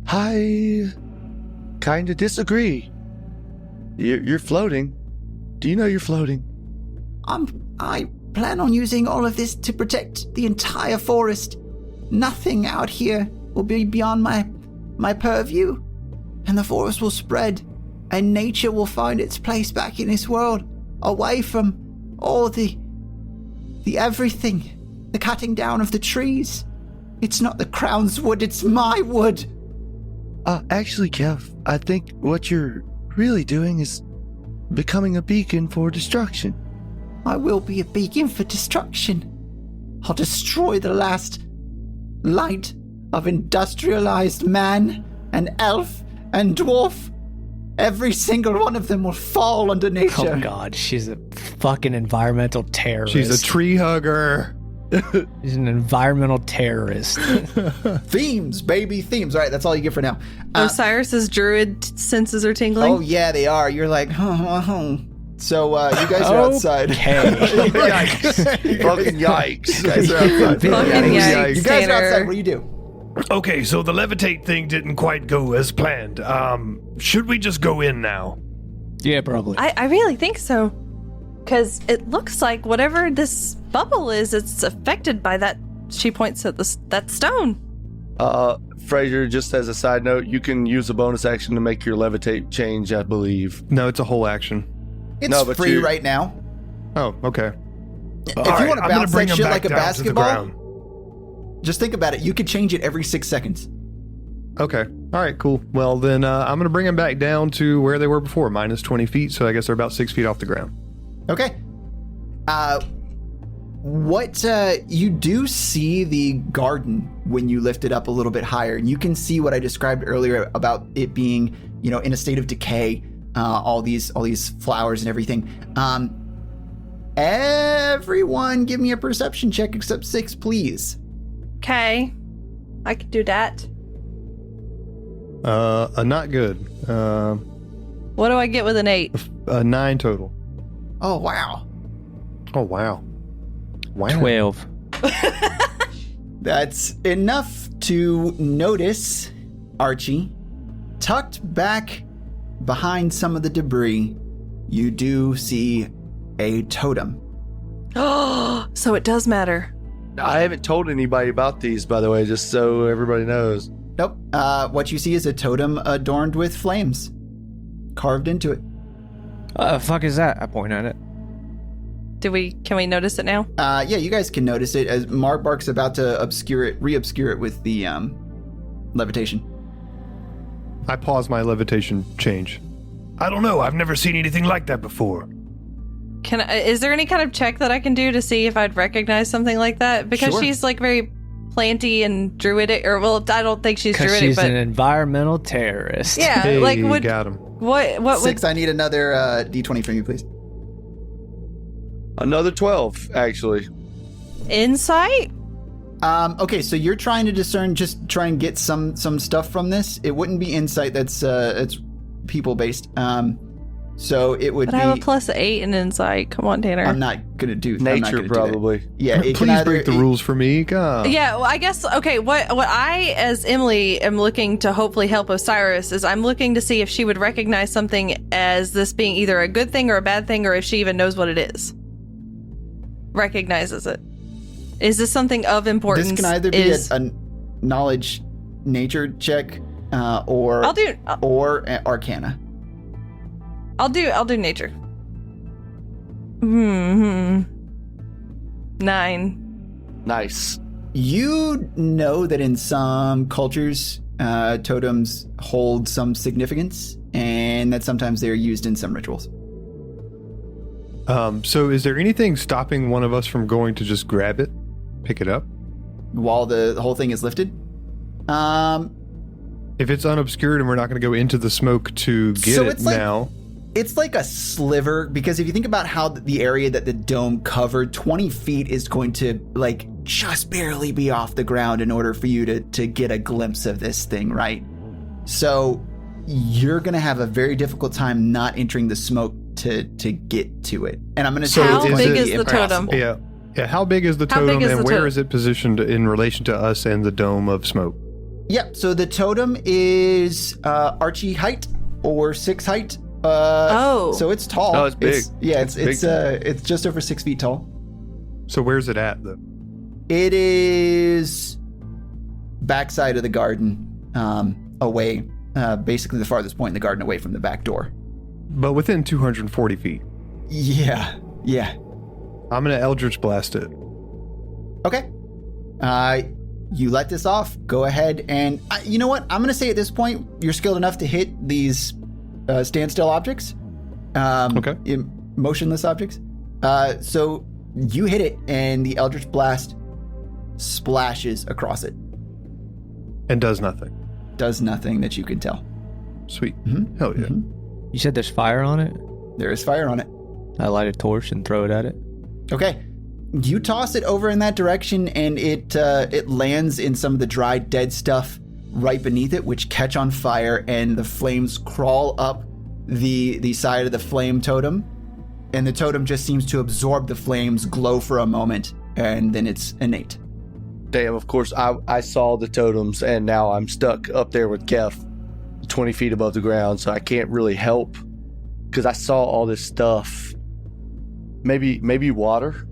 I kind of disagree. You're floating. Do you know you're floating? I plan on using all of this to protect the entire forest. Nothing out here will be beyond my purview, and the forest will spread, and nature will find its place back in this world, away from all the everything, the cutting down of the trees. It's not the crown's wood, it's my wood. Actually, Kef, I think what you're really doing is becoming a beacon for destruction. I will be a beacon for destruction. I'll destroy the last light of industrialized man and elf and dwarf. Every single one of them will fall under nature. Oh God, she's a fucking environmental terrorist. She's a tree hugger. She's an environmental terrorist. Themes, baby, themes. All right, that's all you get for now. Osiris's druid senses are tingling. Oh, yeah, they are. You're like, So you guys are outside. Yikes. Fucking yikes. You guys are outside. Fucking yikes, You guys are outside. Tanner. What do you do? Okay, so the levitate thing didn't quite go as planned. Should we just go in now? Yeah, probably. I really think so. Because it looks like whatever this bubble is, it's affected by that. She points at that stone. Fraser, just as a side note, you can use a bonus action to make your levitate change, I believe. No, it's a whole action. It's No, but free you- right now. Oh, okay. If you want to bounce that shit like a basketball, ground. just think about it. You could change it every 6 seconds. Okay. All right, cool. Well, then I'm going to bring them back down to where they were before, minus 20 feet. So I guess they're about 6 feet off the ground. Okay. You do see the garden when you lift it up a little bit higher. And you can see what I described earlier about it being, in a state of decay, all these flowers and everything. Everyone give me a perception check except 6, please. Okay. I could do that. Not good. What do I get with an 8? 9 total. Oh, wow. Oh, wow. Wow. 12. That's enough to notice, Archie. Tucked back behind some of the debris, you do see a totem. Oh, so it does matter. I haven't told anybody about these, by the way, just so everybody knows. Nope. What you see is a totem adorned with flames carved into it. What the fuck is that? I point at it. Can we notice it now? Yeah, you guys can notice it as Marbark's about to re-obscure it with the levitation. I pause my levitation change. I don't know. I've never seen anything like that before. Is there any kind of check that I can do to see if I'd recognize something like that? Because Sure. she's like very planty and druidic, or well, I don't think she's Because druidic, she's but an environmental terrorist. yeah, Hey, like got him. what 6, I need another D20 from you, please. Another 12, actually. insight? Okay, so you're trying to discern, just try and get some stuff from this. It wouldn't be insight, that's it's people based. So it would But be. I have a +8 in insight. Come on, Tanner. I'm not gonna do I'm not Nature, gonna do that. probably. Yeah, it can Please either, break the rules for me. God. Yeah, well, I guess, okay, what I, as Emily, am looking to hopefully help Osiris is I'm looking to see if she would recognize something as this being either a good thing or a bad thing, or if she even knows what it is. Recognizes it. Is this something of importance? This can either be a knowledge nature check or I'll do arcana. I'll do nature. 9. Nice. You know that in some cultures, totems hold some significance, and that sometimes they're used in some rituals. So is there anything stopping one of us from going to just grab it, pick it up? While the whole thing is lifted? If it's unobscured and we're not going to go into the smoke to get So it it's like- now. It's like a sliver, because if you think about how the area that the dome covered, 20 feet is going to like just barely be off the ground in order for you to get a glimpse of this thing, right? So you're going to have a very difficult time not entering the smoke to get to it. And I'm going to So say How it's is big it is the totem? impossible. Yeah. How big is the How totem big is and the where totem? is it positioned in relation to us and the dome of smoke? Yep. So the totem is Archie height or 6 height. So it's tall. Oh, it's big. It's just over 6 feet tall. So where's it at though? It is backside of the garden, away, basically the farthest point in the garden away from the back door. But within 240 feet. Yeah. I'm going to Eldritch Blast it. Okay. You let this off. Go ahead and you know what? I'm going to say at this point, you're skilled enough to hit these standstill objects. Okay. Motionless objects. So you hit it, and the Eldritch Blast splashes across it. And does nothing. Does nothing that you can tell. Sweet. Mm-hmm. Hell yeah. Mm-hmm. You said there's fire on it? There is fire on it. I light a torch and throw it at it. Okay. You toss it over in that direction, and it lands in some of the dried dead stuff right beneath it, which catch on fire, and the flames crawl up the side of the flame totem, and the totem just seems to absorb the flames, glow for a moment, and then it's innate. Damn, of course, I saw the totems, and now I'm stuck up there with Kef, 20 feet above the ground, so I can't really help, because I saw all this stuff. Maybe water?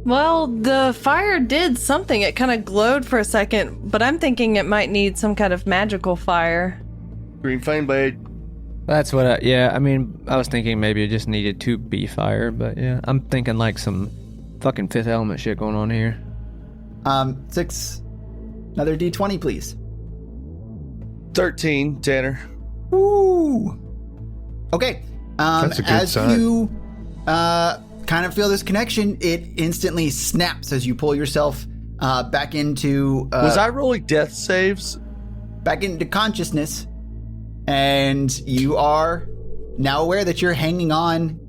Well, the fire did something. It kind of glowed for a second, but I'm thinking it might need some kind of magical fire. Green flame blade. That's what I was thinking maybe it just needed to be fire, but yeah, I'm thinking like some fucking Fifth Element shit going on here. 6. Another D20, please. 13, Tanner. Ooh. Okay. That's a good as sign. you kind of feel this connection, it instantly snaps as you pull yourself back into Was I rolling death saves? back into consciousness, and you are now aware that you're hanging on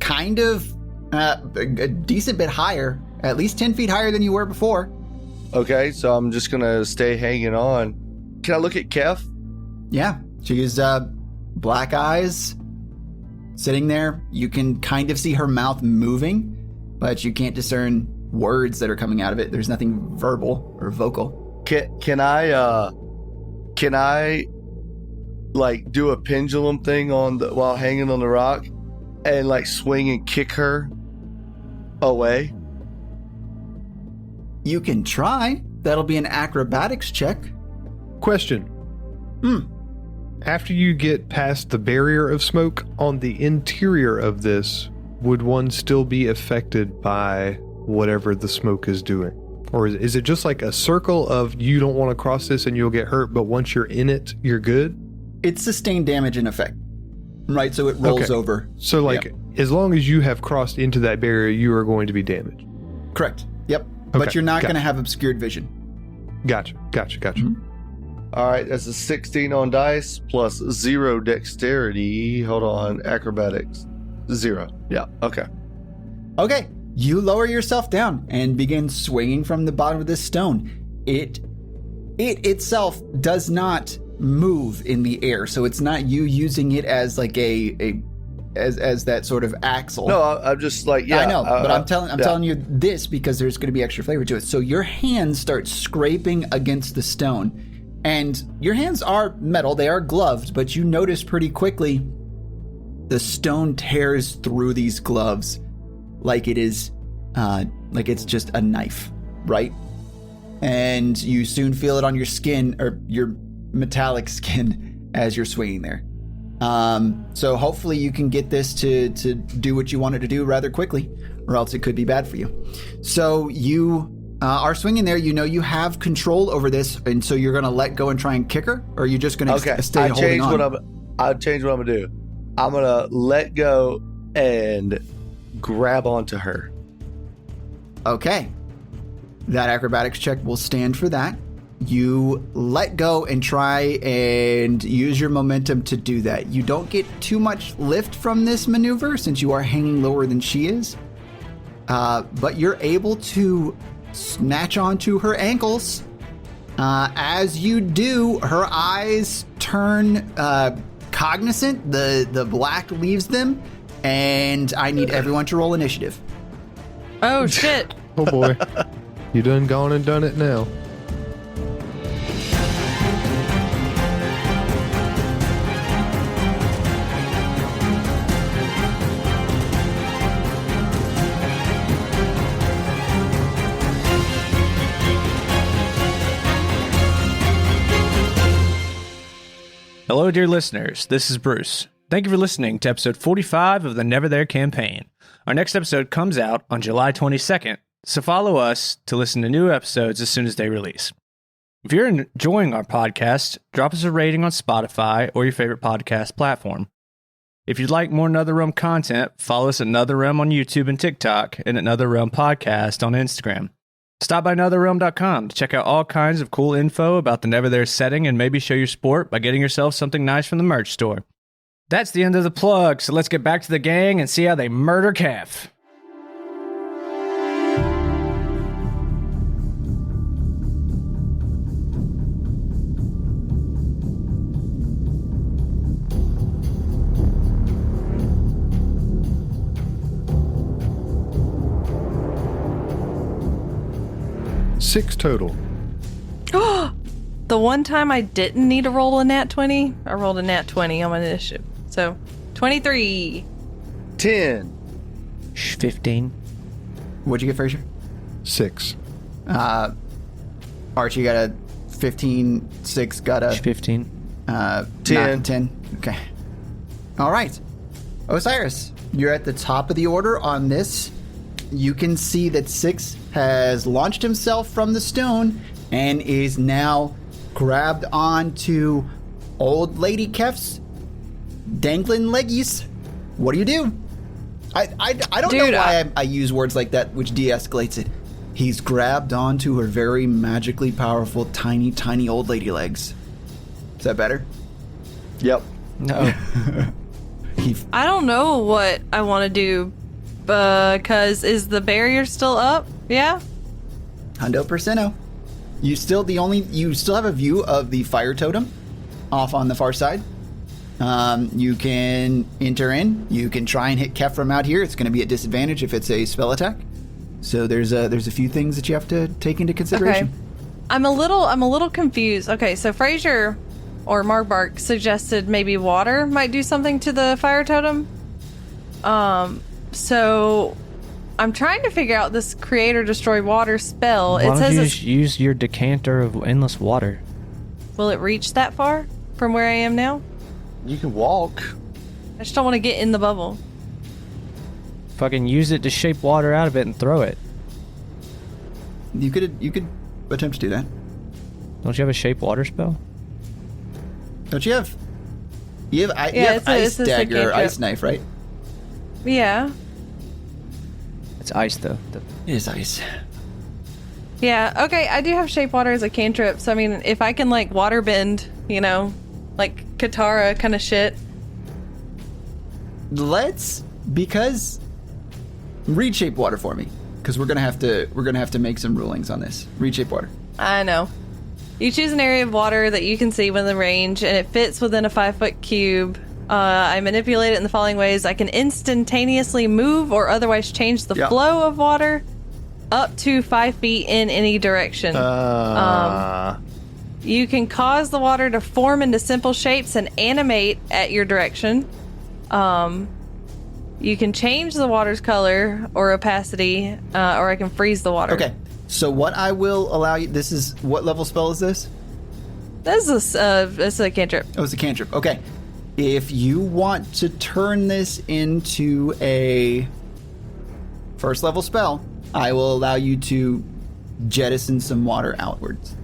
kind of a decent bit higher, at least 10 feet higher than you were before. Okay, so I'm just gonna stay hanging on. Can I look at Kef? Yeah, she's black eyes, sitting there. You can kind of see her mouth moving, but you can't discern words that are coming out of it. There's nothing verbal or vocal. Can I like do a pendulum thing while hanging on the rock and like swing and kick her away? You can try. That'll be an acrobatics check. Question. After you get past the barrier of smoke, on the interior of this, would one still be affected by whatever the smoke is doing? Or is it just like a circle of you don't want to cross this and you'll get hurt, but once you're in it, you're good? It's sustained damage in effect, right? So it rolls Okay. over. So like, as long as you have crossed into that barrier, you are going to be damaged. Correct. Yep. But Okay, you're not got going to it. have obscured vision. Gotcha. All right, that's a 16 on dice plus 0 dexterity. Hold on, acrobatics 0. Yeah, okay. Okay. You lower yourself down and begin swinging from the bottom of this stone. It itself does not move in the air, so it's not you using it as like as that sort of axle. No, I'm just like, yeah. I know, but I'm yeah. telling you this because there's going to be extra flavor to it. So your hands start scraping against the stone, and your hands are metal; they are gloved. But you notice pretty quickly the stone tears through these gloves like it is, like it's just a knife, right? And you soon feel it on your skin or your metallic skin as you're swinging there. So hopefully you can get this to do what you want it to do rather quickly, or else it could be bad for you. So you are swinging there. You know you have control over this, and so you're going to let go and try and kick her, or are you just going to stay holding on? I'll change what I'm going to do. I'm going to let go and grab onto her. Okay. That acrobatics check will stand for that. You let go and try and use your momentum to do that. You don't get too much lift from this maneuver since you are hanging lower than she is. But you're able to snatch onto her ankles. As you do, her eyes turn cognizant. The black leaves them. And I need everyone to roll initiative. Oh, shit. Oh boy. You done gone and done it now. Hello, dear listeners. This is Bruce. Thank you for listening to episode 45 of the Neverthere campaign. Our next episode comes out on July 22nd, so follow us to listen to new episodes as soon as they release. If you're enjoying our podcast, drop us a rating on Spotify or your favorite podcast platform. If you'd like more Another Realm content, follow us at Another Realm on YouTube and TikTok and Another Realm Podcast on Instagram. Stop by anotherrealm.com to check out all kinds of cool info about the Neverthere setting and maybe show your support by getting yourself something nice from the merch store. That's the end of the plug, so let's get back to the gang and see how they murder Kef. Six total. The one time I didn't need to roll a nat 20, I rolled a nat 20 on my initiative. So, 23. 10. 15. What'd you get, Fraser? 6. Archie got a 15. 6 got a 15. 10. 10. Okay. All right. Osiris, you're at the top of the order on this. You can see that 6 has launched himself from the stone and is now grabbed onto old lady Kef's dangling leggies. What do you do? I don't know why I use words like that, which de-escalates it. He's grabbed onto her very magically powerful, tiny, tiny old lady legs. Is that better? Yep. No. I don't know what I want to do, because is the barrier still up? Yeah? 100%. You still have a view of the fire totem off on the far side. You can enter in. You can try and hit Kef from out here. It's going to be at disadvantage if it's a spell attack. So there's a few things that you have to take into consideration. Okay. I'm a little confused. Okay, so Fraser or Marbark suggested maybe water might do something to the fire totem. So I'm trying to figure out this create or destroy water spell. Why don't you just use your decanter of endless water? Will it reach that far from where I am now? You can walk. I just don't want to get in the bubble. Fucking use it to shape water out of it and throw it. You could attempt to do that. Don't you have a shape water spell? Don't you have? You have ice dagger, ice knife, right? Yeah. It's ice though. It is ice. Yeah, okay, I do have shape water as a cantrip, so I mean, if I can, like, water bend, like Katara kind of shit. Because read shape water for me, because we're gonna have to make some rulings on this. Read shape water. I know. You choose an area of water that you can see within range, and it fits within a 5-foot cube. I manipulate it in the following ways. I can instantaneously move or otherwise change the flow of water up to 5 feet in any direction. You can cause the water to form into simple shapes and animate at your direction. You can change the water's color or opacity, or I can freeze the water. Okay, so what I will allow you... This is... What level spell is this? This is a cantrip. Oh, it's a cantrip. Okay. If you want to turn this into a first level spell, I will allow you to jettison some water outwards.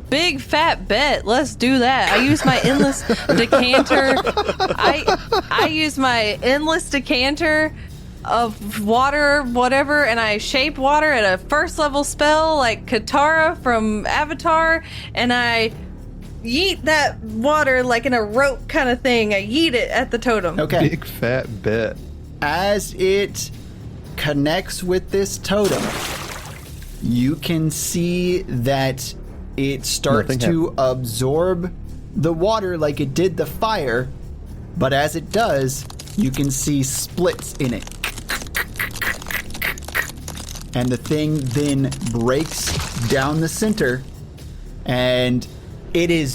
Big fat bet. Let's do that. I use my endless decanter. I use my endless decanter of water, whatever, and I shape water at a first level spell like Katara from Avatar, and I yeet that water like in a rope kind of thing. I yeet it at the totem. Okay. Big fat bet. As it connects with this totem, you can see that it starts to absorb the water like it did the fire, but as it does, you can see splits in it. And the thing then breaks down the center, and it is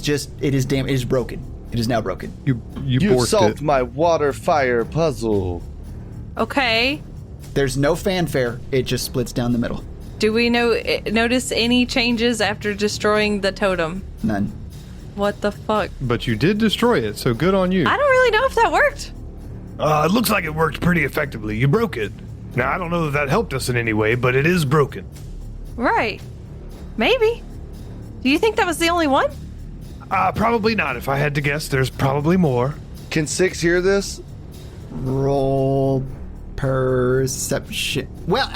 broken. It is now broken. You solved my water fire puzzle. Okay. There's no fanfare. It just splits down the middle. Do we notice any changes after destroying the totem? None. What the fuck? But you did destroy it, so good on you. I don't really know if that worked. It looks like it worked pretty effectively. You broke it. Now, I don't know that helped us in any way, but it is broken. Right. Maybe. Do you think that was the only one? Probably not. If I had to guess, there's probably more. Can 6 hear this? Roll perception. Well,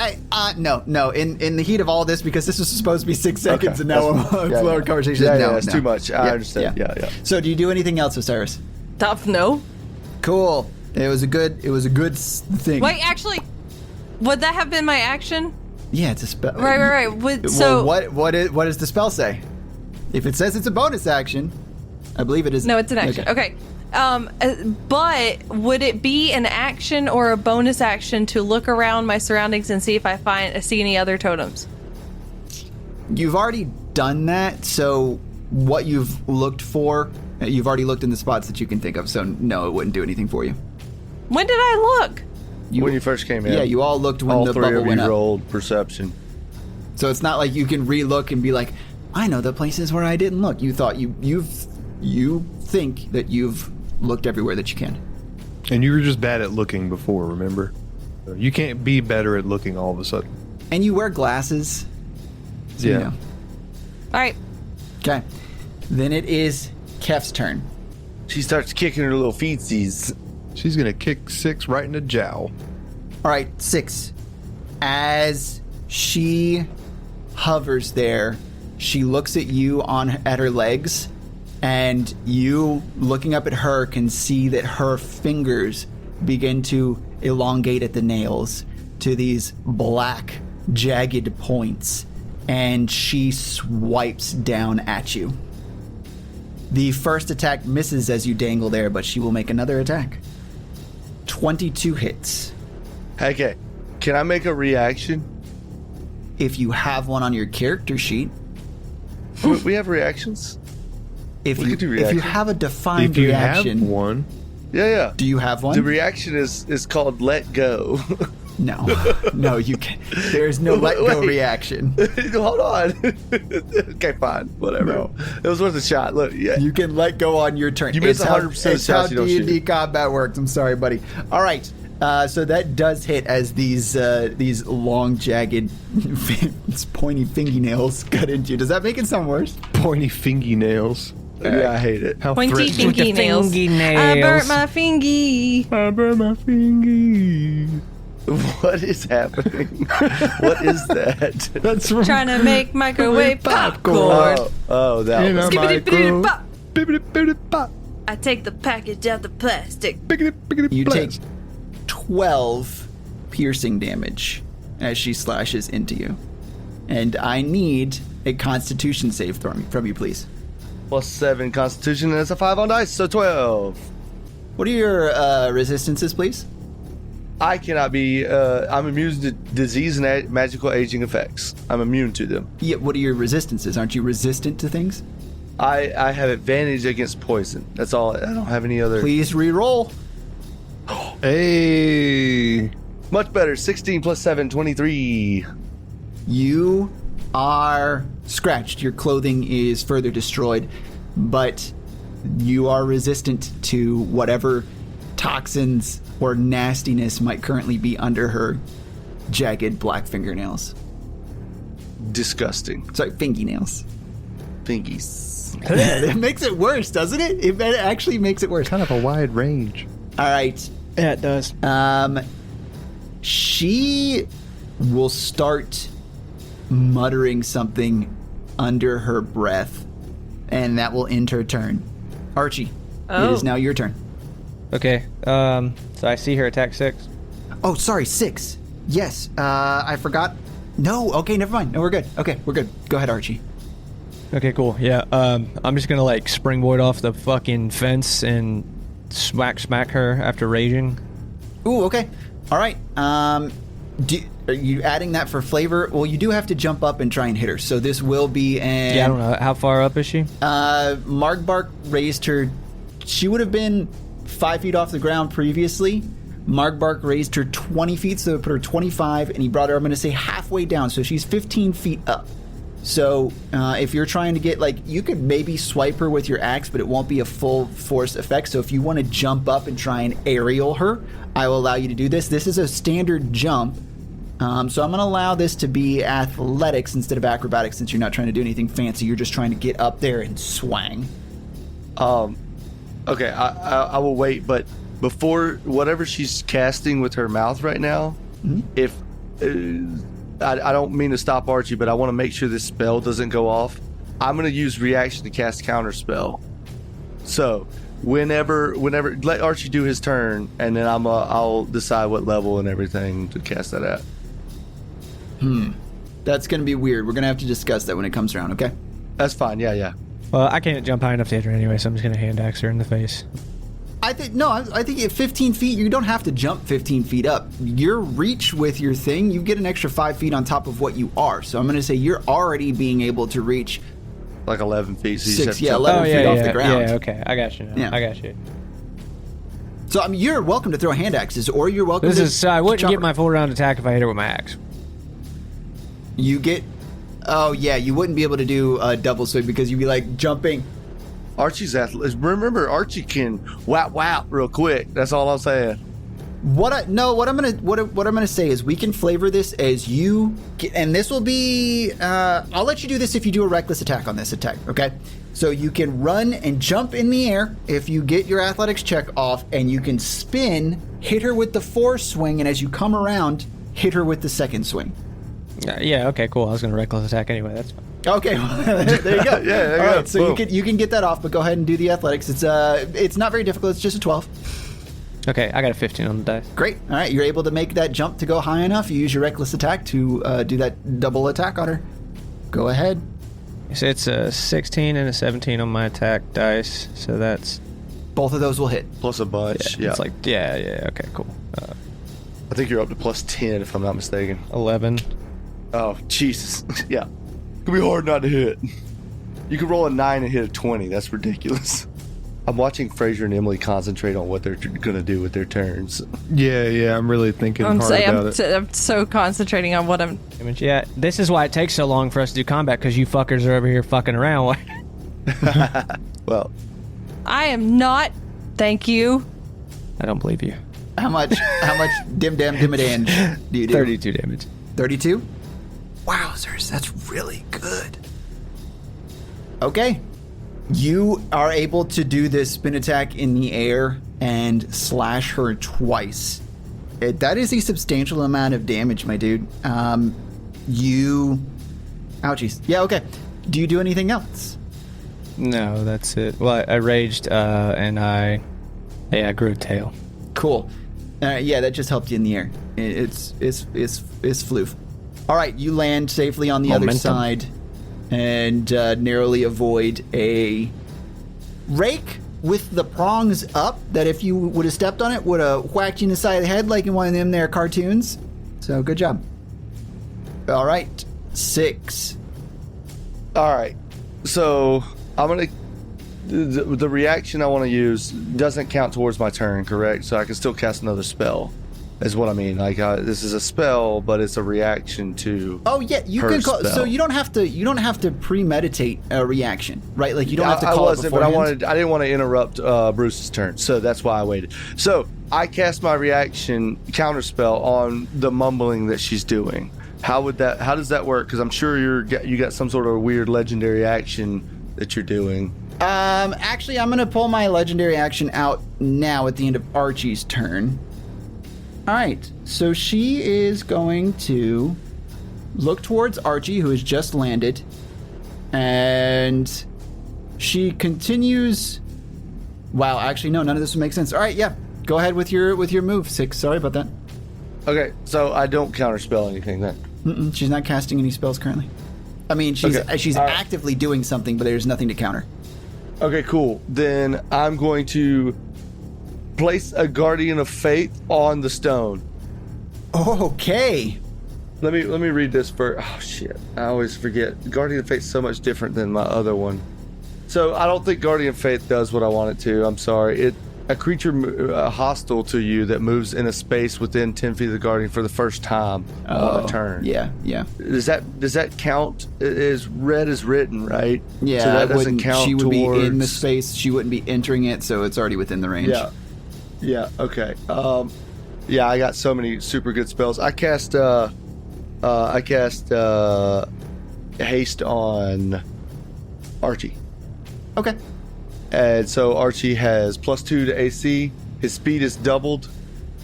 no. In the heat of all this, because this was supposed to be 6 seconds, and now it's lower conversation. Yeah, no, it's too much. I understand. Yeah. So, do you do anything else, Osiris? No. Cool. It was a good thing. Wait, actually, would that have been my action? Yeah, it's a spell. Right. Well, what does the spell say? If it says it's a bonus action, I believe it is. No, it's an action. Okay. But would it be an action or a bonus action to look around my surroundings and see if I see any other totems? You've already done that, so what you've looked for, you've already looked in the spots that you can think of, so no, it wouldn't do anything for you. When did I look? When you first came in. Yeah, you all looked when the three bubble of went you up. rolled perception. So it's not like you can re-look and be like, I know the places where I didn't look. You thought you think that you've looked everywhere that you can. And you were just bad at looking before, remember? You can't be better at looking all of a sudden. And you wear glasses. So Yeah. You know. All right. Okay. Then it is Kef's turn. She starts kicking her little feetsies. She's going to kick 6 right in the jowl. All right, 6. As she hovers there, she looks at you at her legs, and you, looking up at her, can see that her fingers begin to elongate at the nails to these black, jagged points, and she swipes down at you. The first attack misses as you dangle there, but she will make another attack. 22 hits. Okay. Can I make a reaction? If you have one on your character sheet. We have reactions? If We you could do if you reaction. have a defined If you reaction, have one, Yeah. do you have one? The reaction is called let go. No, you can't. There is no let go Wait. reaction. Hold on. Okay, fine. Whatever. No. It was worth a shot. Look, yeah. You can let go on your turn. You miss It's how- 100% of It's how shots you don't D&D shoot. combat works. I'm sorry, buddy. All right. So that does hit as these long, jagged, pointy fingernails cut into you. Does that make it sound worse? pointy fingernails. Yeah, I hate it. How Pointy threatening. fingy nails. I burnt my fingy. I burn my fingy. What is happening? What is that? That's from Trying to make microwave popcorn. Oh, that In was. a Skibbity-bibbity micro. bop. Bibbidi-bibbidi-bop. I take the package out the plastic. Biggity-biggity You take blast. 12 piercing damage as she slashes into you. And I need a constitution save from you, please. +7 Constitution, and it's a 5 on dice, so 12. What are your resistances, please? I cannot be. I'm immune to disease and magical aging effects. I'm immune to them. Yeah, what are your resistances? Aren't you resistant to things? I have advantage against poison. That's all. I don't have any other. Please re-roll. Hey. Much better. 16 + 7, 23. You are scratched. Your clothing is further destroyed, but you are resistant to whatever toxins or nastiness might currently be under her jagged black fingernails. Disgusting. Sorry, fingernails. Fingies. It makes it worse, doesn't it? It actually makes it worse. Kind of a wide range. All right. Yeah, it does. She will start muttering something under her breath, and that will end her turn. Archie, it is now your turn. Okay. So I see her attack 6. Oh, sorry, 6. Yes, I forgot. No, okay, never mind. No, we're good. Okay, we're good. Go ahead, Archie. Okay, cool. Yeah. I'm just gonna like springboard off the fucking fence and smack her after raging. Ooh, okay. All right. Are you adding that for flavor? Well, you do have to jump up and try and hit her. So this will be an... Yeah, I don't know. How far up is she? Margbark raised her... She would have been 5 feet off the ground previously. Margbark raised her 20 feet, so it put her 25, and he brought her, I'm going to say, halfway down. So she's 15 feet up. So if you're trying to get, like, you could maybe swipe her with your axe, but it won't be a full force effect. So if you want to jump up and try and aerial her, I will allow you to do this. This is a standard jump. So I'm going to allow this to be athletics instead of acrobatics, since you're not trying to do anything fancy. You're just trying to get up there and swang. Okay, I will wait, but before whatever she's casting with her mouth right now, if I don't mean to stop Archie, but I want to make sure this spell doesn't go off. I'm going to use reaction to cast counter spell. So whenever let Archie do his turn, and then I'll decide what level and everything to cast that at. That's going to be weird. We're going to have to discuss that when it comes around, okay? That's fine. Yeah. Well, I can't jump high enough to hit her anyway, so I'm just going to hand axe her in the face. I think at 15 feet, you don't have to jump 15 feet up. Your reach with your thing, you get an extra 5 feet on top of what you are. So I'm going to say you're already being able to reach like 11 feet. So you 6, just have to yeah, jump 11 feet off the ground. Yeah, okay. I got you now. Yeah. I got you. So you're welcome to throw hand axes, or you're welcome to... I wouldn't chop get her. my full round attack if I hit her with my axe. You get... Oh, yeah, you wouldn't be able to do a double swing because you'd be, like, jumping... Archie's athletic. Remember, Archie can whap real quick. That's all I'm saying. What I'm gonna say is we can flavor this as you get, and this will be. I'll let you do this if you do a reckless attack on this attack. Okay, so you can run and jump in the air if you get your athletics check off, and you can spin, hit her with the force swing, and as you come around, hit her with the second swing. Yeah. Okay. Cool. I was gonna reckless attack anyway. That's fine. Okay, well, there you go. There you All go. right, so Boom. you can get that off, but go ahead and do the athletics. It's not very difficult. It's just a 12. Okay, I got a 15 on the dice. Great. All right, you're able to make that jump to go high enough. You use your reckless attack to do that double attack on her. Go ahead. So it's a 16 and a 17 on my attack dice. So that's Both of those will hit. Plus a bunch. Yeah. It's like yeah. Okay, cool. I think you're up to plus 10 if I'm not mistaken. 11. Oh, Jesus. Yeah. Could be hard not to hit. You could roll a 9 and hit a 20. That's ridiculous. I'm watching Fraser and Emily concentrate on what they're going to do with their turns. Yeah, I'm really thinking hard about it. I'm so concentrating on what I'm... Yeah, this is why it takes so long for us to do combat, because you fuckers are over here fucking around. Well, I am not. Thank you. I don't believe you. How much dimmadam do you do? 32 damage. 32? Wowzers, that's really good. Okay. You are able to do this spin attack in the air and slash her twice. That is a substantial amount of damage, my dude. Ouchies. Yeah, okay. Do you do anything else? No, that's it. Well, I raged, and I grew a tail. Cool. Yeah, that just helped you in the air. It's floof. All right, you land safely on the other side and narrowly avoid a rake with the prongs up that if you would have stepped on it would have whacked you in the side of the head like in one of them there cartoons. So good job. All right, 6. all right. So I'm going to... The reaction I want to use doesn't count towards my turn, correct? So I can still cast another spell, is what I mean. Like this is a spell, but it's a reaction to. Oh yeah, you can call. spell. So you don't have to premeditate a reaction, right? Like you don't have to call I wasn't, it but beforehand. I didn't want to interrupt Bruce's turn, so that's why I waited. So I cast my reaction counter spell on the mumbling that she's doing. How does that work? Because I'm sure you got some sort of weird legendary action that you're doing. Actually, I'm gonna pull my legendary action out now at the end of Archie's turn. All right, so she is going to look towards Archie, who has just landed, and she continues. Wow, actually, no, none of this would make sense. All right, yeah, go ahead with your move, 6. Sorry about that. Okay, so I don't counterspell anything then. She's not casting any spells currently. I mean, she's actively doing something, but there's nothing to counter. Okay, cool. Then I'm going to place a Guardian of Faith on the stone. Okay. Let me read this for. Oh shit! I always forget. Guardian of Faith's so much different than my other one. So I don't think Guardian of Faith does what I want it to. I'm sorry. a creature hostile to you that moves in a space within 10 feet of the guardian for the first time on a turn. Yeah. Does that count? As red is written, right? Yeah, so that doesn't count. She would be in the towards- space. She wouldn't be entering it, so it's already within the range. Yeah. Okay. Yeah, I got so many super good spells. I cast haste on Archie. Okay. And so Archie has +2 to AC. His speed is doubled.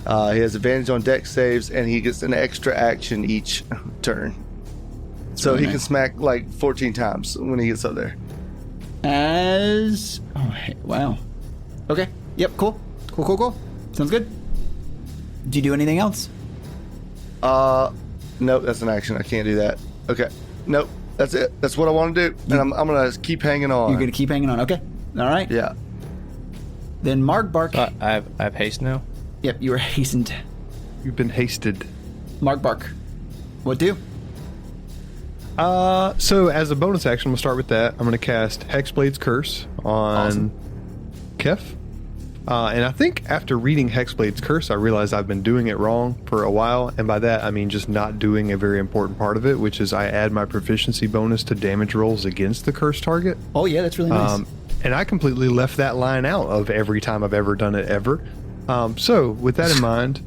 He has advantage on dex saves, and he gets an extra action each turn. So really he nice. can smack like 14 times when he gets up there. Wow. Okay. Yep. Cool. Sounds good. Do you do anything else? Nope, that's an action. I can't do that. Okay. Nope, that's it. That's what I want to do. And I'm going to keep hanging on. You're gonna keep hanging on. Okay. All right. Yeah. Then Mark Bark. I have haste now. Yep. You were hastened. You've been hasted. Mark Bark. What do? So as a bonus action, we'll start with that. I'm going to cast Hexblade's Curse on Kef. And I think after reading Hexblade's Curse, I realized I've been doing it wrong for a while. And by that, I mean just not doing a very important part of it, which is I add my proficiency bonus to damage rolls against the curse target. Oh yeah, that's really nice. And I completely left that line out of every time I've ever done it ever. So with that in mind,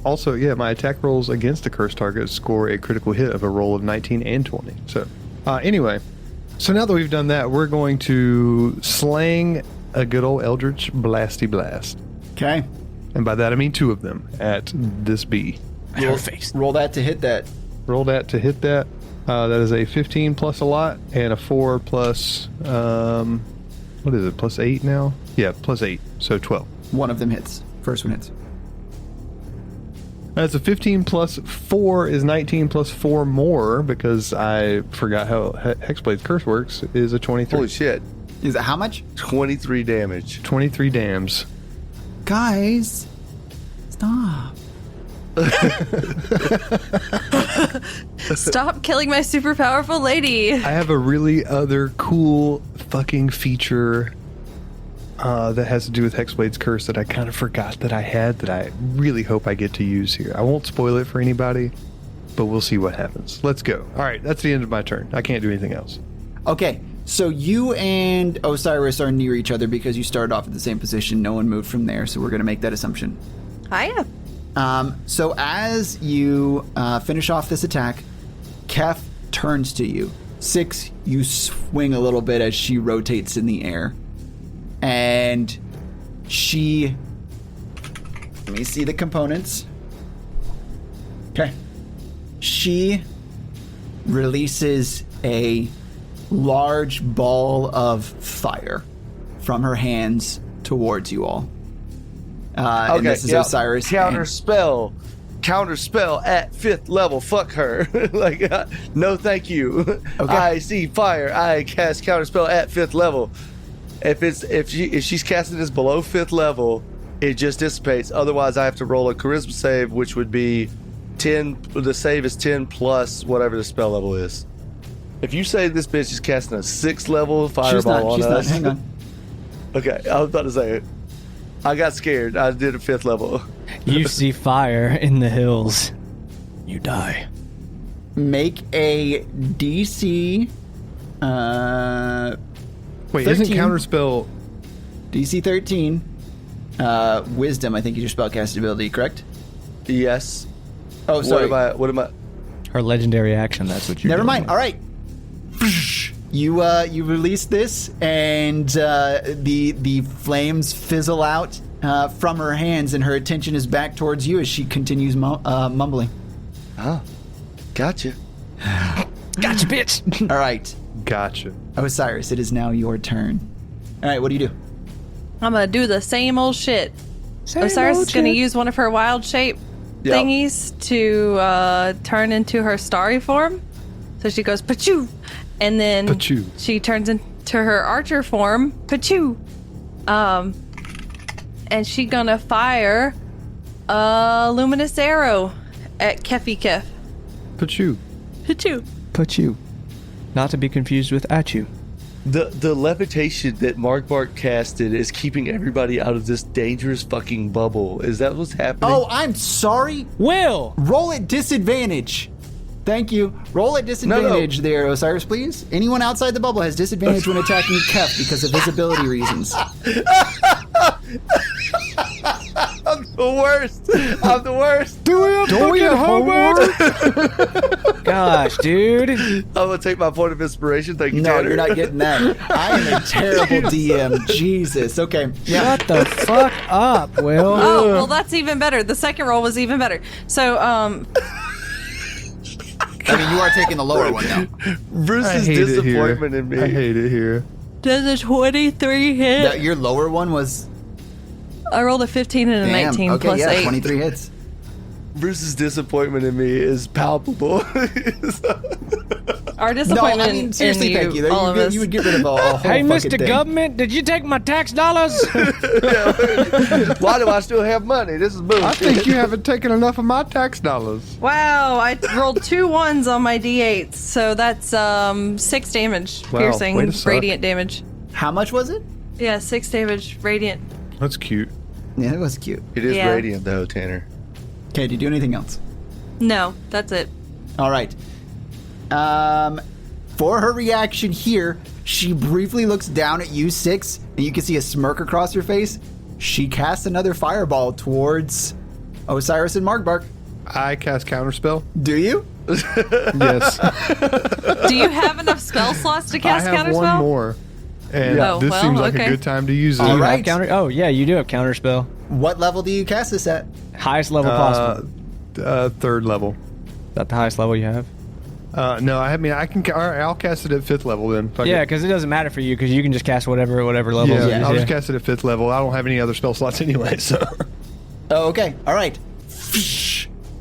also, yeah, my attack rolls against the curse target score a critical hit of a roll of 19 and 20. So anyway, so now that we've done that, we're going to slang a good old Eldritch Blasty Blast. Okay. And by that I mean 2 of them at this bee. Her face. Roll that to hit that. Roll that to hit that. That is a 15 plus a lot and a 4 plus, what is it, plus 8 now? Yeah, plus 8, so 12. One of them hits. First one hits. That's a 15 plus 4 is 19 plus 4 more, because I forgot how Hexblade's Curse works, is a 23. Holy shit. Is it how much? 23 damage. 23 dams. Guys, stop. Stop killing my super powerful lady. I have a really other cool fucking feature that has to do with Hexblade's Curse that I kind of forgot that I had, that I really hope I get to use here. I won't spoil it for anybody, but we'll see what happens. Let's go. All right, that's the end of my turn. I can't do anything else. Okay, so you and Osiris are near each other because you started off at the same position. No one moved from there, so we're going to make that assumption. Hiya. So as you finish off this attack, Kef turns to you. 6, you swing a little bit as she rotates in the air. And she... Let me see the components. Okay. She releases a large ball of fire from her hands towards you all. And this is Osiris. Counter spell at 5th level. Fuck her. Like, no, thank you. Okay. I see fire. I cast counter spell at 5th level. If she's casting this below 5th level, it just dissipates. Otherwise, I have to roll a charisma save, which would be 10. The save is 10 plus whatever the spell level is. If you say this bitch is casting a 6th level fireball on us, Hang on. Okay, I was about to say it. I got scared. I did a 5th level. You see fire in the hills. You die. Make a DC. Wait, 13. isn't counterspell... DC 13. Wisdom, I think, is your spellcasting ability, correct? Yes. Oh, sorry. What am I? Her legendary action, that's what you're Never doing. mind. All right. You release this, and the flames fizzle out from her hands, and her attention is back towards you as she continues mumbling. Oh, gotcha. Gotcha, bitch! All right. Gotcha. Osiris, it is now your turn. All right, what do you do? I'm gonna do the same old shit. Osiris is gonna use one of her wild shape thingies to turn into her starry form. So she goes pachoo, and then Pachoo. she turns into her archer form, pachoo. And she gonna fire a luminous arrow at Kef. Pachoo. Pachoo. Put you. Not to be confused with at you. The levitation that Mark casted is keeping everybody out of this dangerous fucking bubble. Is that what's happening? Oh, I'm sorry. Will! Roll at disadvantage. Thank you. Roll at disadvantage there, Osiris, please. Anyone outside the bubble has disadvantage when attacking Kef because of visibility reasons. I'm the worst. I'm the worst. Do we have homework? Gosh, dude. I'm gonna take my point of inspiration. Thank you, No, Tanner. you're not getting that. I am a terrible DM. Jesus. Okay. Yeah. Shut the fuck up, Will. Oh, well, that's even better. The second roll was even better. So, I mean, you are taking the lower one, though. Versus disappointment in me. I hate it here. does a 23 hit? Your lower one was... I rolled a 15 and a 19 okay, plus yeah, 8. 23 hits. Versus disappointment in me is palpable. Our No, disappointment I mean, seriously, in you, thank you. all of us. You would get rid of a whole Hey, fucking Mr. thing. Government, did you take my tax dollars? Why do I still have money? This is bullshit. I think you haven't taken enough of my tax dollars. Wow, I rolled 2 1s on my d8s, so that's 6 damage, Wow, way piercing, to suck. radiant damage. How much was it? Yeah, 6 damage, radiant. That's cute. Yeah, it was cute. It is Yeah. radiant though, Tanner. Okay, do you do anything else? No, that's it. All right. For her reaction here, she briefly looks down at you, Six, and you can see a smirk across her face. She casts another fireball towards Osiris and Markbark. I cast Counterspell. Do you? Yes. Do you have enough spell slots to cast I have Counterspell? one more. And Oh, this well, seems like okay. a good time to use it. All You have right. Oh, yeah, you do have counterspell. What level do you cast this at? Highest level possible. Third level. Is that the highest level you have? No, I mean I can. I'll cast it at 5th level then. Fuck Yeah, it. because it doesn't matter for you, because you can just cast whatever level Yeah, it is. I'll Yeah. just cast it at 5th level. I don't have any other spell slots anyway, so. Oh, okay. All right.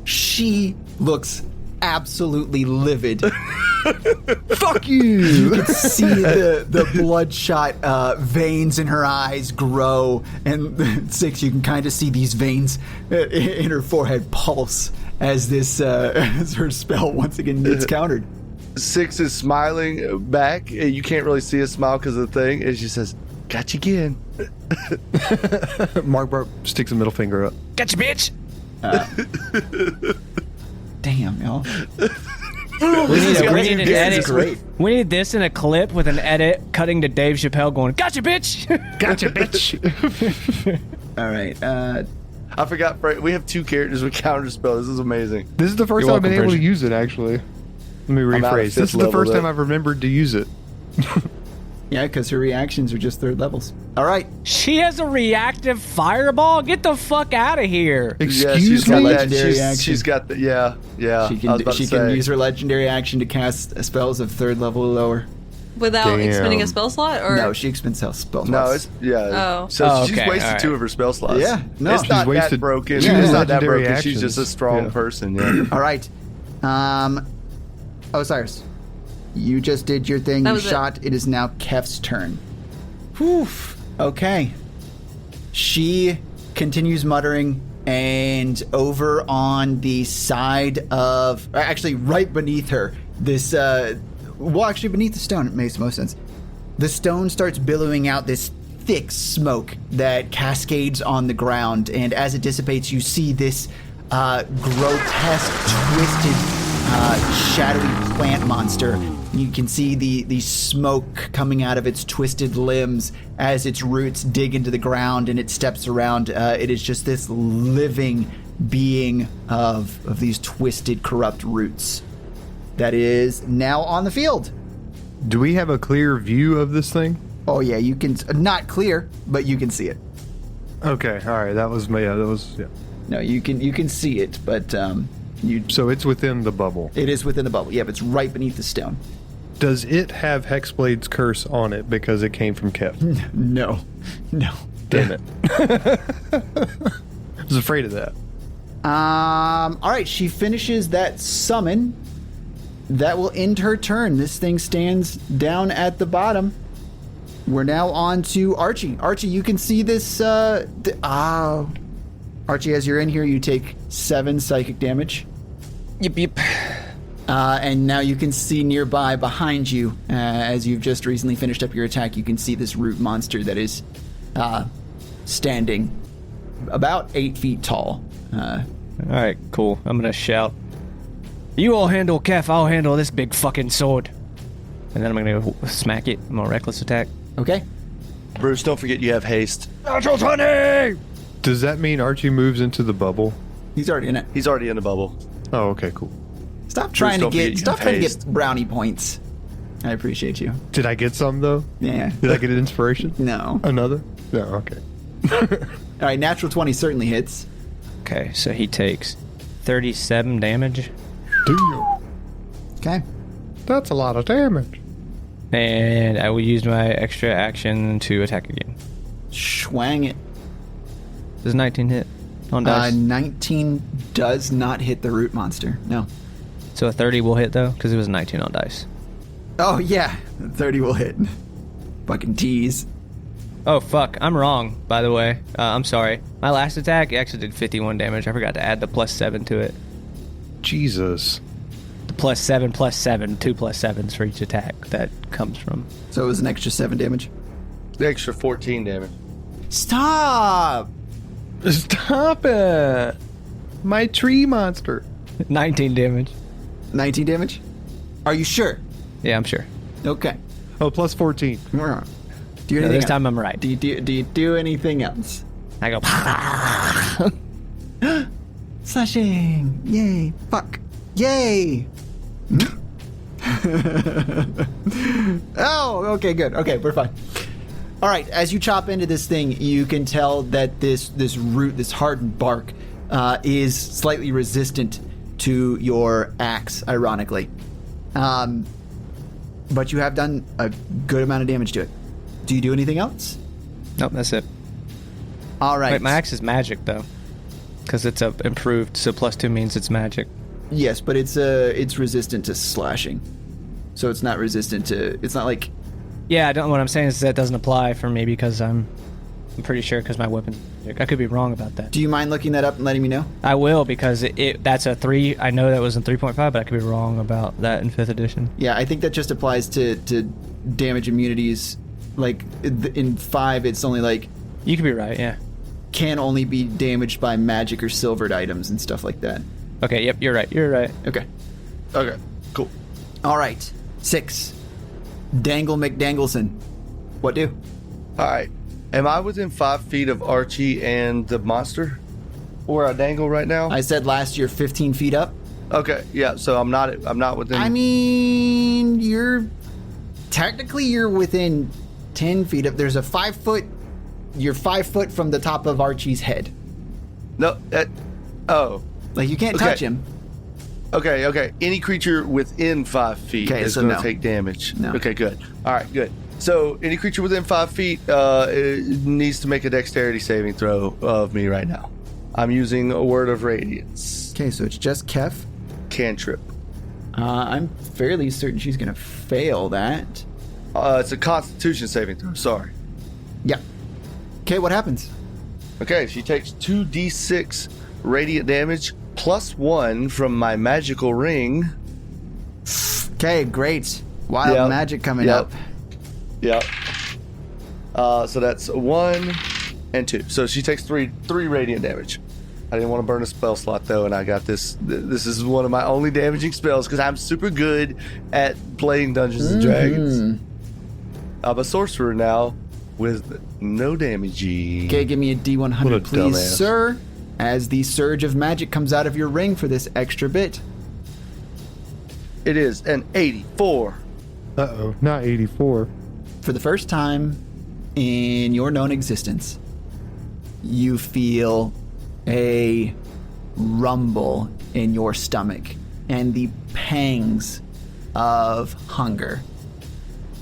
She looks absolutely livid. Fuck you! You can see the bloodshot veins in her eyes grow, and Six, you can kind of see these veins in her forehead pulse as this as her spell once again gets countered. Six is smiling back. You can't really see a smile because of the thing. And she says, "Got you again." Mark sticks a middle finger up. Gotcha, bitch! Damn, y'all. We need an This is edit. great. We need this in a clip with an edit cutting to Dave Chappelle going, "Gotcha, bitch!" Gotcha, bitch! All right. I forgot. We have 2 characters with counterspell. This is amazing. This is the first You're time I've been welcome, able to Bridget. use it, actually. Let me I'm out of rephrase. fifth This is the level, first time though. I've remembered to use it. Yeah, because her reactions are just 3rd levels. All right. She has a reactive fireball? Get the fuck out of here. Yeah, Excuse she's got me? that. Legendary action. She's got the. Yeah. She I was can about she to can say. use her legendary action to cast spells of 3rd level or lower. Without Damn. expending a spell slot? Or No, she expends spell slots. No, it's Oh. So Oh, she's okay, wasted all right. 2 of her spell slots. Yeah, no. it's She's not that wasted broken. two It's not that legendary broken. She's just a actions. strong Yeah. person. Yeah. All right. Osiris, you just did your thing. That You was it. shot. It is now Kef's turn. Whew. Okay. She continues muttering, and over on the side of, actually right beneath her, this, well, actually beneath the stone, it makes the most sense. The stone starts billowing out this thick smoke that cascades on the ground, and as it dissipates, you see this grotesque, twisted, shadowy plant monster. You can see the smoke coming out of its twisted limbs as its roots dig into the ground and it steps around. It is just this living being of these twisted, corrupt roots that is now on the field. Do we have a clear view of this thing? Oh yeah, you can, not clear, but you can see it. Okay, all right. That was yeah. No, you can see it, but So it's within the bubble. it is within the bubble. Yeah, but it's right beneath the stone. Does it have Hexblade's curse on it because it came from Kef? No. Damn it. I was afraid of that. All right, she finishes that summon. That will end her turn. This thing stands down at the bottom. We're now on to Archie. Archie, you can see this. Archie, as you're in here, you take 7 psychic damage. Yep. And now you can see nearby behind you, as you've just recently finished up your attack, you can see this root monster that is standing about 8 feet tall. All right, cool. I'm gonna shout, "You all handle Kef, I'll handle this big fucking sword." And then I'm gonna go smack it. I'm gonna reckless attack. Okay. Bruce, don't forget you have haste. Natural 20! Does that mean Archie moves into the bubble? He's already in it. He's already in the bubble. Oh, okay, cool. Stop trying to don't forget get you have haste. brownie points. I appreciate you. Did I get some, though? Yeah. Did I get an inspiration? No. Another? No, okay. All right, natural 20 certainly hits. Okay, so he takes 37 damage, Okay. That's a lot of damage. and I will use my extra action to attack again. Schwang it. Does 19 hit on dice? 19 does not hit the root monster. No. So a 30 will hit, though, because it was 19 on dice. Oh, yeah. 30 will hit. Fucking tease. Oh, fuck. I'm wrong, by the way. I'm sorry. My last attack actually did 51 damage. I forgot to add the +7 to it. Jesus. The +7 +7, 2 +7s for each attack that comes from. So it was an extra 7 damage. The extra 14 damage. Stop! Stop it! My tree monster. 19 damage. 19 damage? Are you sure? Yeah, I'm sure. Okay. Oh, plus 14. Do you No, anything this else? time I'm right. Do you do anything else? I go. Slashing! Yay! Fuck! Yay! Oh, okay, good. Okay, we're fine. All right, as you chop into this thing, you can tell that this root, this hardened bark, is slightly resistant to your axe, ironically. But you have done a good amount of damage to it. Do you do anything else? Nope, that's it. All right. Wait, my axe is magic, though. Because it's improved, so +2 means it's magic. Yes, but it's resistant to slashing. So it's not resistant to... It's not like... Yeah, what I'm saying is that doesn't apply for me because I'm pretty sure because my weapon... I could be wrong about that. Do you mind looking that up and letting me know? I will because that's a 3. I know that was in 3.5, but I could be wrong about that in 5th edition. Yeah, I think that just applies to damage immunities. Like, in 5, it's only like... You could be right, yeah. Can only be damaged by magic or silvered items and stuff like that. Okay, yep, you're right. Okay. Okay, cool. All right. 6. Dangle McDangleson. What do? All right. Am I within 5 feet of Archie and the monster? Where I dangle right now? I said last year 15 feet up. Okay, yeah, so I'm not within... I mean, you're within 10 feet up. There's a 5 foot... You're 5 foot from the top of Archie's head. No, oh. Like, you can't touch him. Okay. Any creature within 5 feet is so going to no. take damage. No. Okay, good. All right, good. So any creature within 5 feet needs to make a dexterity saving throw of me right now. I'm using a Word of Radiance. Okay, so it's just Kef. Cantrip. I'm fairly certain she's going to fail that. It's a Constitution saving throw. Sorry. Yeah. Okay, what happens? Okay, she takes 2d6 radiant damage plus 1 from my magical ring. Okay, great. Wild magic coming up. Yep. So that's 1 and 2. So she takes 3 radiant damage. I didn't want to burn a spell slot though, and I got this. This is one of my only damaging spells because I'm super good at playing Dungeons and Dragons. I'm a sorcerer now with no damaging. Okay, give me a What a D100, please, dumbass. sir. As the surge of magic comes out of your ring for this extra bit. It is an 84. Uh-oh, not 84. For the first time in your known existence, you feel a rumble in your stomach and the pangs of hunger.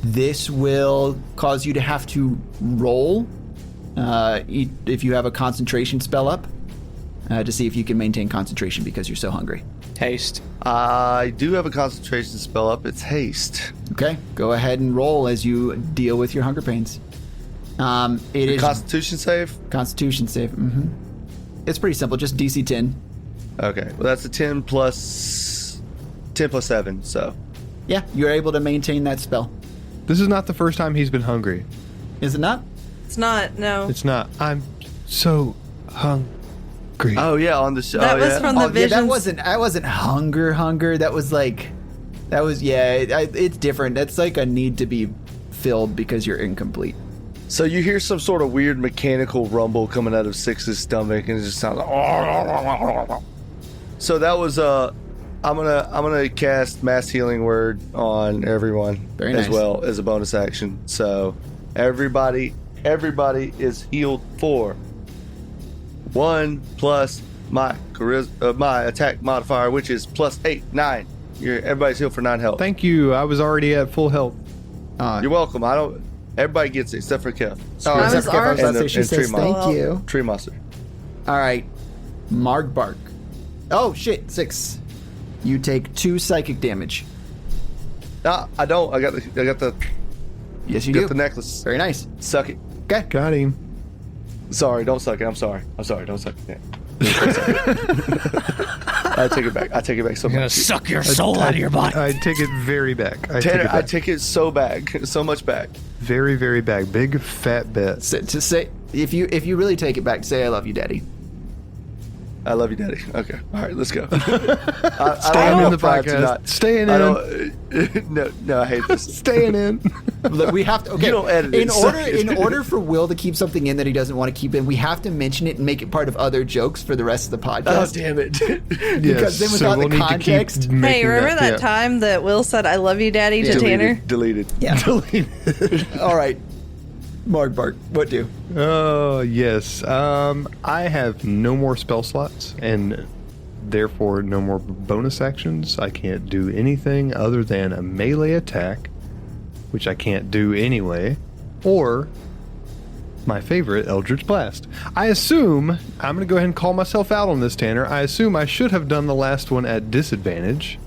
This will cause you to have to roll if you have a concentration spell up to see if you can maintain concentration because you're so hungry. Haste. I do have a concentration spell up. It's haste. Okay, go ahead and roll as you deal with your hunger pains. It is Constitution save? Constitution save. It's pretty simple, just DC 10. Okay. Well, that's a 10 plus 10 plus 7, so. Yeah, you're able to maintain that spell. This is not the first time he's been hungry. Is it not? It's not, no. It's not. I'm so hungry. Oh, yeah, on the show. That was from the Yeah, visions. that wasn't hunger. That was it's different. That's like a need to be filled because you're incomplete. So you hear some sort of weird mechanical rumble coming out of Six's stomach, and it just sounds like. So that was I'm gonna cast Mass Healing Word on everyone Very as nice. well as a bonus action. So everybody is healed for 1 plus my my attack modifier, which is plus 8, 9. Everybody's healed for 9 health. Thank you. I was already at full health. You're welcome. Everybody gets it except for Kef. Oh, I was except for Kef, I was about to say, and she says Tree Monster. thank you. Tree Monster. All right, Mark. Oh shit, 6. You take 2 psychic damage. No, I don't. I got the Yes, you got do. the necklace. Very nice. Suck it. Okay. Got him. Sorry, don't suck it. I'm sorry. Don't suck it. I take it back. So I'm gonna much. suck your soul out of your body. I take it very back. Tanner, I take it so back. So much back. very, very back. Big fat bet. To say, if you really take it back, say I love you, Daddy. I love you, Daddy. Okay. All right, let's go. Staying I in don't the try to podcast. not- Staying I in. don't. No, I hate this. Staying in. Look, we have to. Okay, You don't edit it, in order for Will to keep something in that he doesn't want to keep in, we have to mention it and make it part of other jokes for the rest of the Oh, podcast. damn it. Because then without the context- Hey, remember that time that Will said, I love you, Daddy, to Tanner? Deleted. Yeah. All right, Mark, what do? Oh, yes. I have no more spell slots and therefore no more bonus actions. I can't do anything other than a melee attack, which I can't do anyway, or my favorite, Eldritch Blast. I assume, I'm going to go ahead and call myself out on this, Tanner. I assume I should have done the last one at disadvantage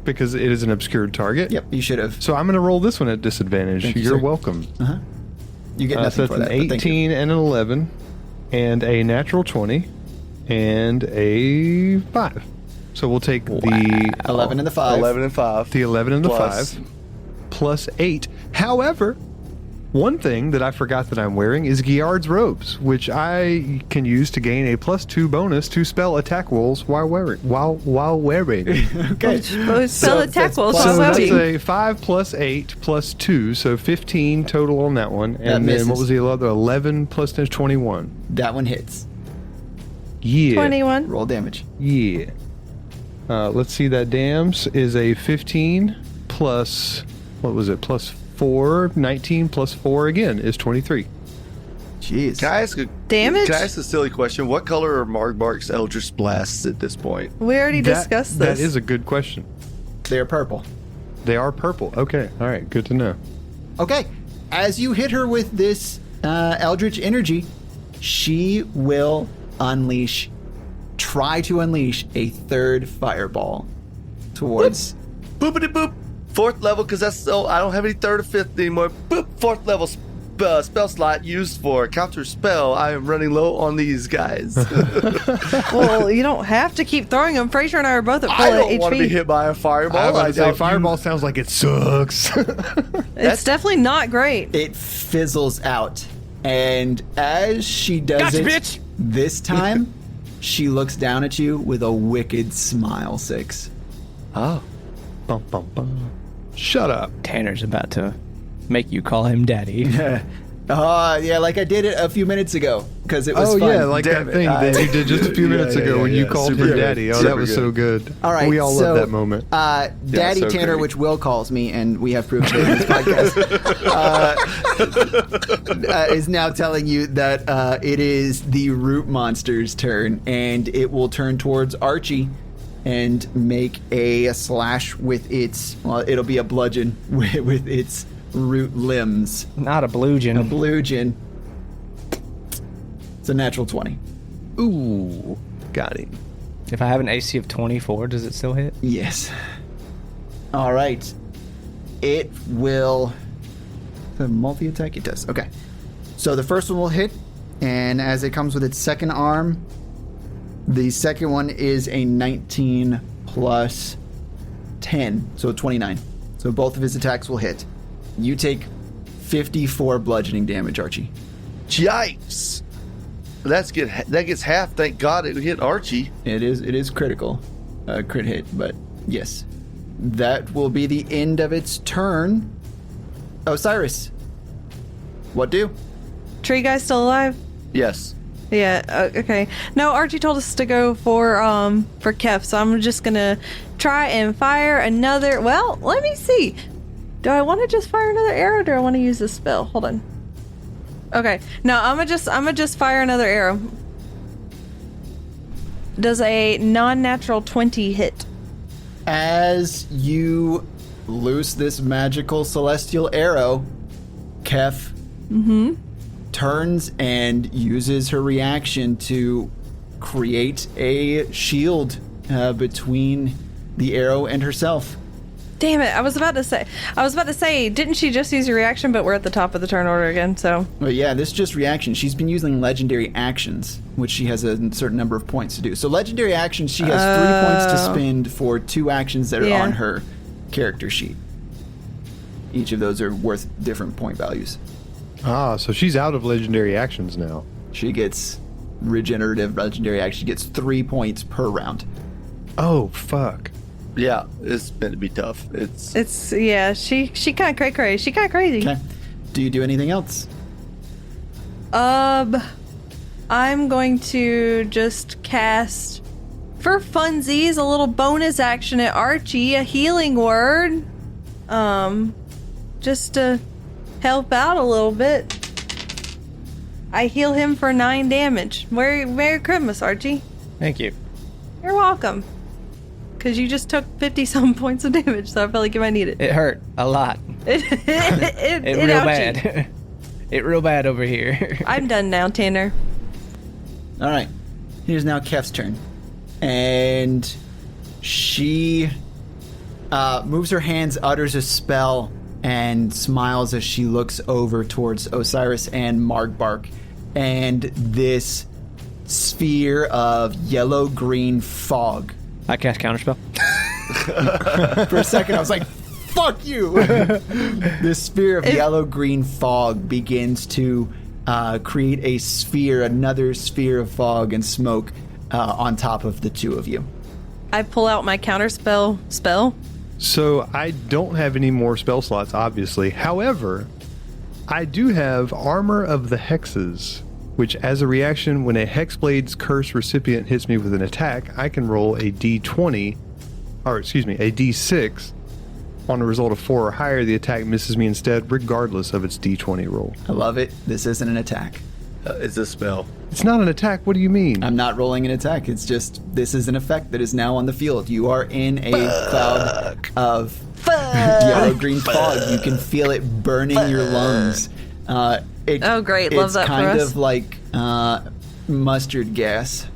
because it is an obscured target. Yep, you should have. So I'm going to roll this one at disadvantage. Thank you, You're sir. welcome. You get So nothing that's for an that. but thank you. 18 and an 11, and a natural 20, and a 5. So we'll take the 11 and the 5. 11 and 5. the 11 and the Plus. 5 plus 8. However, one thing that I forgot that I'm wearing is Giard's robes, which I can use to gain a +2 bonus to spell attack rolls while wearing. Okay. Spell attack rolls plus So while that's webbing. a 5 plus 8 plus 2, so 15 total on that one. And then misses. what was the other? 11 plus 10 is 21. That one hits. Yeah. 21. Roll damage. Yeah. Let's see, that dams is a 15 plus, what was it, plus 4, 19 plus 4 again is 23. Jeez. Can I ask Damage? Can I ask a silly question? What color are Mark's Eldritch Blasts at this point? We already discussed this. That is a good question. They're purple. They are purple. Okay. All right. Good to know. Okay. As you hit her with this Eldritch energy, she will try to unleash a third fireball towards. Boopity boop. 4th level, because that's so I don't have any 3rd or 5th anymore. Boop. 4th level spell slot used for counter spell. I am running low on these guys. Well, you don't have to keep throwing them. Fraser and I are both at full I don't want to be HP. hit by a fireball. I was about to say, doubt fireball sounds like it sucks. It's definitely not great. It fizzles out. And as she does Gotcha, it, bitch! this time, she looks down at you with a wicked smile, Six. Oh. Bum, bum, bum. Shut up. Tanner's about to make you call him daddy. Yeah, like I did it a few minutes ago, because it was Oh, fun. yeah, like Damn that it. thing that you did just a few Yeah, minutes yeah, ago yeah, when you yeah. called Super her good. daddy. Oh, Super that was good. so good. All right, We all so, love that moment. Daddy so Tanner, great. which Will calls me, and we have proof of it in this podcast, is now telling you that it is the root monster's turn, and it will turn towards Archie and make a slash with its, well, it'll be a bludgeon with its root limbs. Not a bludgeon. Bludgeon. It's a natural 20. Ooh, got him. If I have an AC of 24, does it still hit? Yes. All right. It will. The multi attack? It does. Okay. So the first one will hit, and as it comes with its second arm, the second one is a 19 plus 10, so 29. So both of his attacks will hit. You take 54 bludgeoning damage, Archie. Yikes! That gets half. Thank God it hit Archie. It is critical, crit hit, but yes. That will be the end of its turn. Osiris, what do? Tree guy still alive? Yes. Yeah, okay. No, Archie told us to go for Kef, so I'm just gonna try and fire another. Well, let me see. Do I want to just fire another arrow, or do I want to use this spell? Hold on. Okay, no, I'm gonna just fire another arrow. Does a non-natural 20 hit? As you loose this magical celestial arrow, Kef turns and uses her reaction to create a shield between the arrow and herself. Damn it! I was about to say, didn't she just use a reaction? But we're at the top of the turn order again, so. But yeah, this is just reaction. She's been using legendary actions, which she has a certain number of points to do. So legendary actions, she has 3 points to spend for 2 actions that are on her character sheet. Each of those are worth different point values. Ah, so she's out of legendary actions now. She gets regenerative legendary action. She gets 3 points per round. Oh, fuck. Yeah, it's meant to be tough. It's yeah. She kind of cray. She kind of crazy. Okay. Do you do anything else? I'm going to just cast, for funsies, a little bonus action at Archie, a healing word. Just to help out a little bit. I heal him for 9 damage. Merry Christmas, Archie. Thank you. You're welcome. Because you just took 50-some points of damage, so I felt like you might need it. It hurt a lot. It It real bad. It real bad over here. I'm done now, Tanner. All right. Here's now Kef's turn. And she moves her hands, utters a spell, and smiles as she looks over towards Osiris and Margbark. And this sphere of yellow-green fog. I cast Counterspell. For a second, I was like, fuck you! This sphere of yellow-green fog begins to create a sphere, another sphere of fog and smoke on top of the two of you. I pull out my counterspell spell. So I don't have any more spell slots, obviously. However, I do have Armor of the Hexes, which as a reaction, when a Hexblade's curse recipient hits me with an attack, I can roll a d6. On a result of 4 or higher, the attack misses me instead, regardless of its d20 roll. I love it. This isn't an attack. It's a spell. It's not an attack. What do you mean? I'm not rolling an attack. It's just, this is an effect that is now on the field. You are in a cloud of yellow-green fog. You can feel it burning your lungs. Oh, great. Love that for us. It's kind of like mustard gas.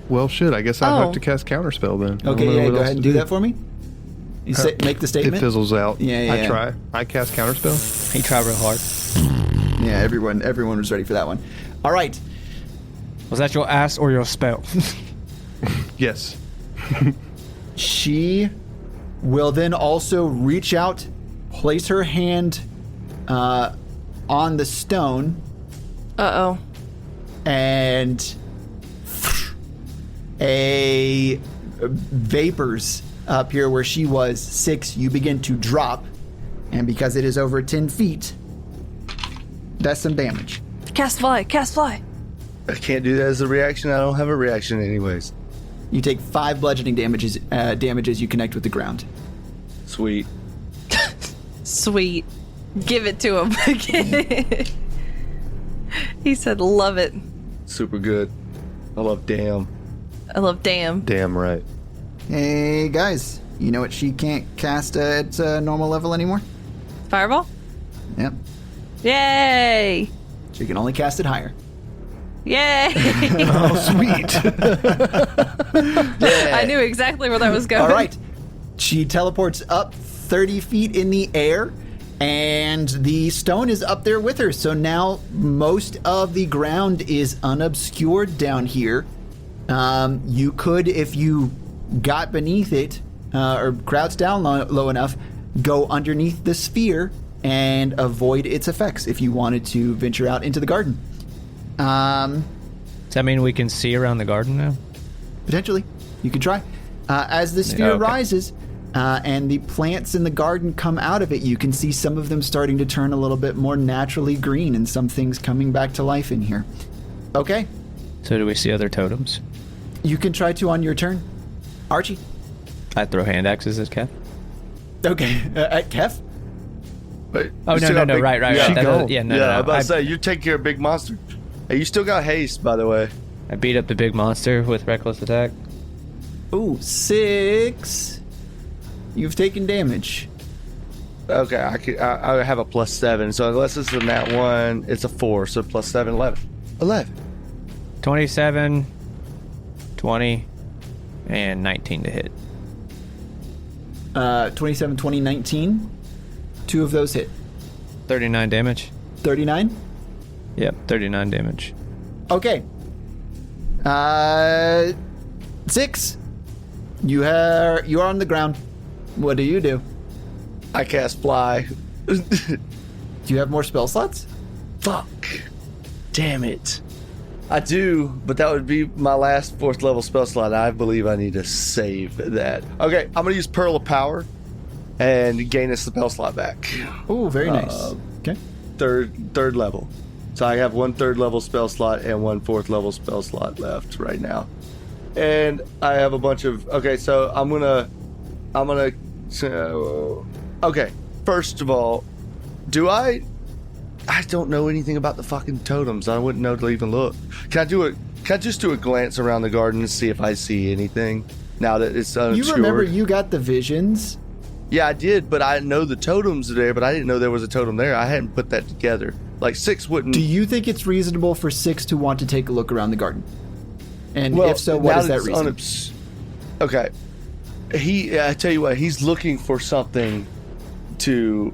Well, shit. I guess I'd have to cast Counterspell then. Okay, yeah, go ahead and do that for me. You make the statement. It fizzles out. Yeah. I try. I cast Counterspell. He tried real hard. Yeah, everyone was ready for that one. All right. Was that your ass or your spell? Yes. She will then also reach out, place her hand on the stone. Uh-oh. And a vapors appear where she was. 6, you begin to drop. And because it is over 10 feet, that's some damage. Cast fly. I can't do that as a reaction. I don't have a reaction anyways. You take 5 bludgeoning damage as you connect with the ground. Sweet. Sweet. Give it to him. He said, love it. Super good. I love damn. I love damn. Damn right. Hey, guys. You know what she can't cast at normal level anymore? Fireball? Yep. Yay! She can only cast it higher. Yay! Oh, sweet. I knew exactly where that was going. All right. She teleports up 30 feet in the air, and the stone is up there with her. So now most of the ground is unobscured down here. You could, if you got beneath it, or crouch down low enough, go underneath the sphere and avoid its effects if you wanted to venture out into the garden. Does that mean we can see around the garden now? Potentially. You can try. As the sphere rises and the plants in the garden come out of it, you can see some of them starting to turn a little bit more naturally green and some things coming back to life in here. Okay. So do we see other totems? You can try to on your turn. Archie. I throw hand axes at Kef. Okay. At Kef? Wait, Oh, you still no, got big- right. Yeah, No. I'm about to say, you take care of big monster. Hey, you still got haste, by the way. I beat up the big monster with reckless attack. Ooh, 6. You've taken damage. Okay, I have a +7, so unless it's in that one, it's a 4, so +7, 11. 11. 27, 20, and 19 to hit. 27, 20, 19. 2 of those hit. 39 damage. 39? Yep, 39 damage. Okay. 6. You are on the ground. What do? I cast fly. Do you have more spell slots? Fuck. Damn it. I do, but that would be my last 4th level spell slot. I believe I need to save that. Okay, I'm going to use Pearl of Power and gain a spell slot back. Oh, very nice. Okay. Third level. So I have 1 3rd level spell slot and 1 4th level spell slot left right now. And I have a bunch of... Okay, so I'm gonna... okay, first of all, I don't know anything about the fucking totems. I wouldn't know to even look. Can I just do a glance around the garden and see if I see anything now that it's unobscured? You remember you got the visions? Yeah, I did, but I know the totems are there, but I didn't know there was a totem there. I hadn't put that together. Like 6 wouldn't... Do you think it's reasonable for 6 to want to take a look around the garden? And Well, if so, what now is that it's reason? Okay. I tell you what, he's looking for something to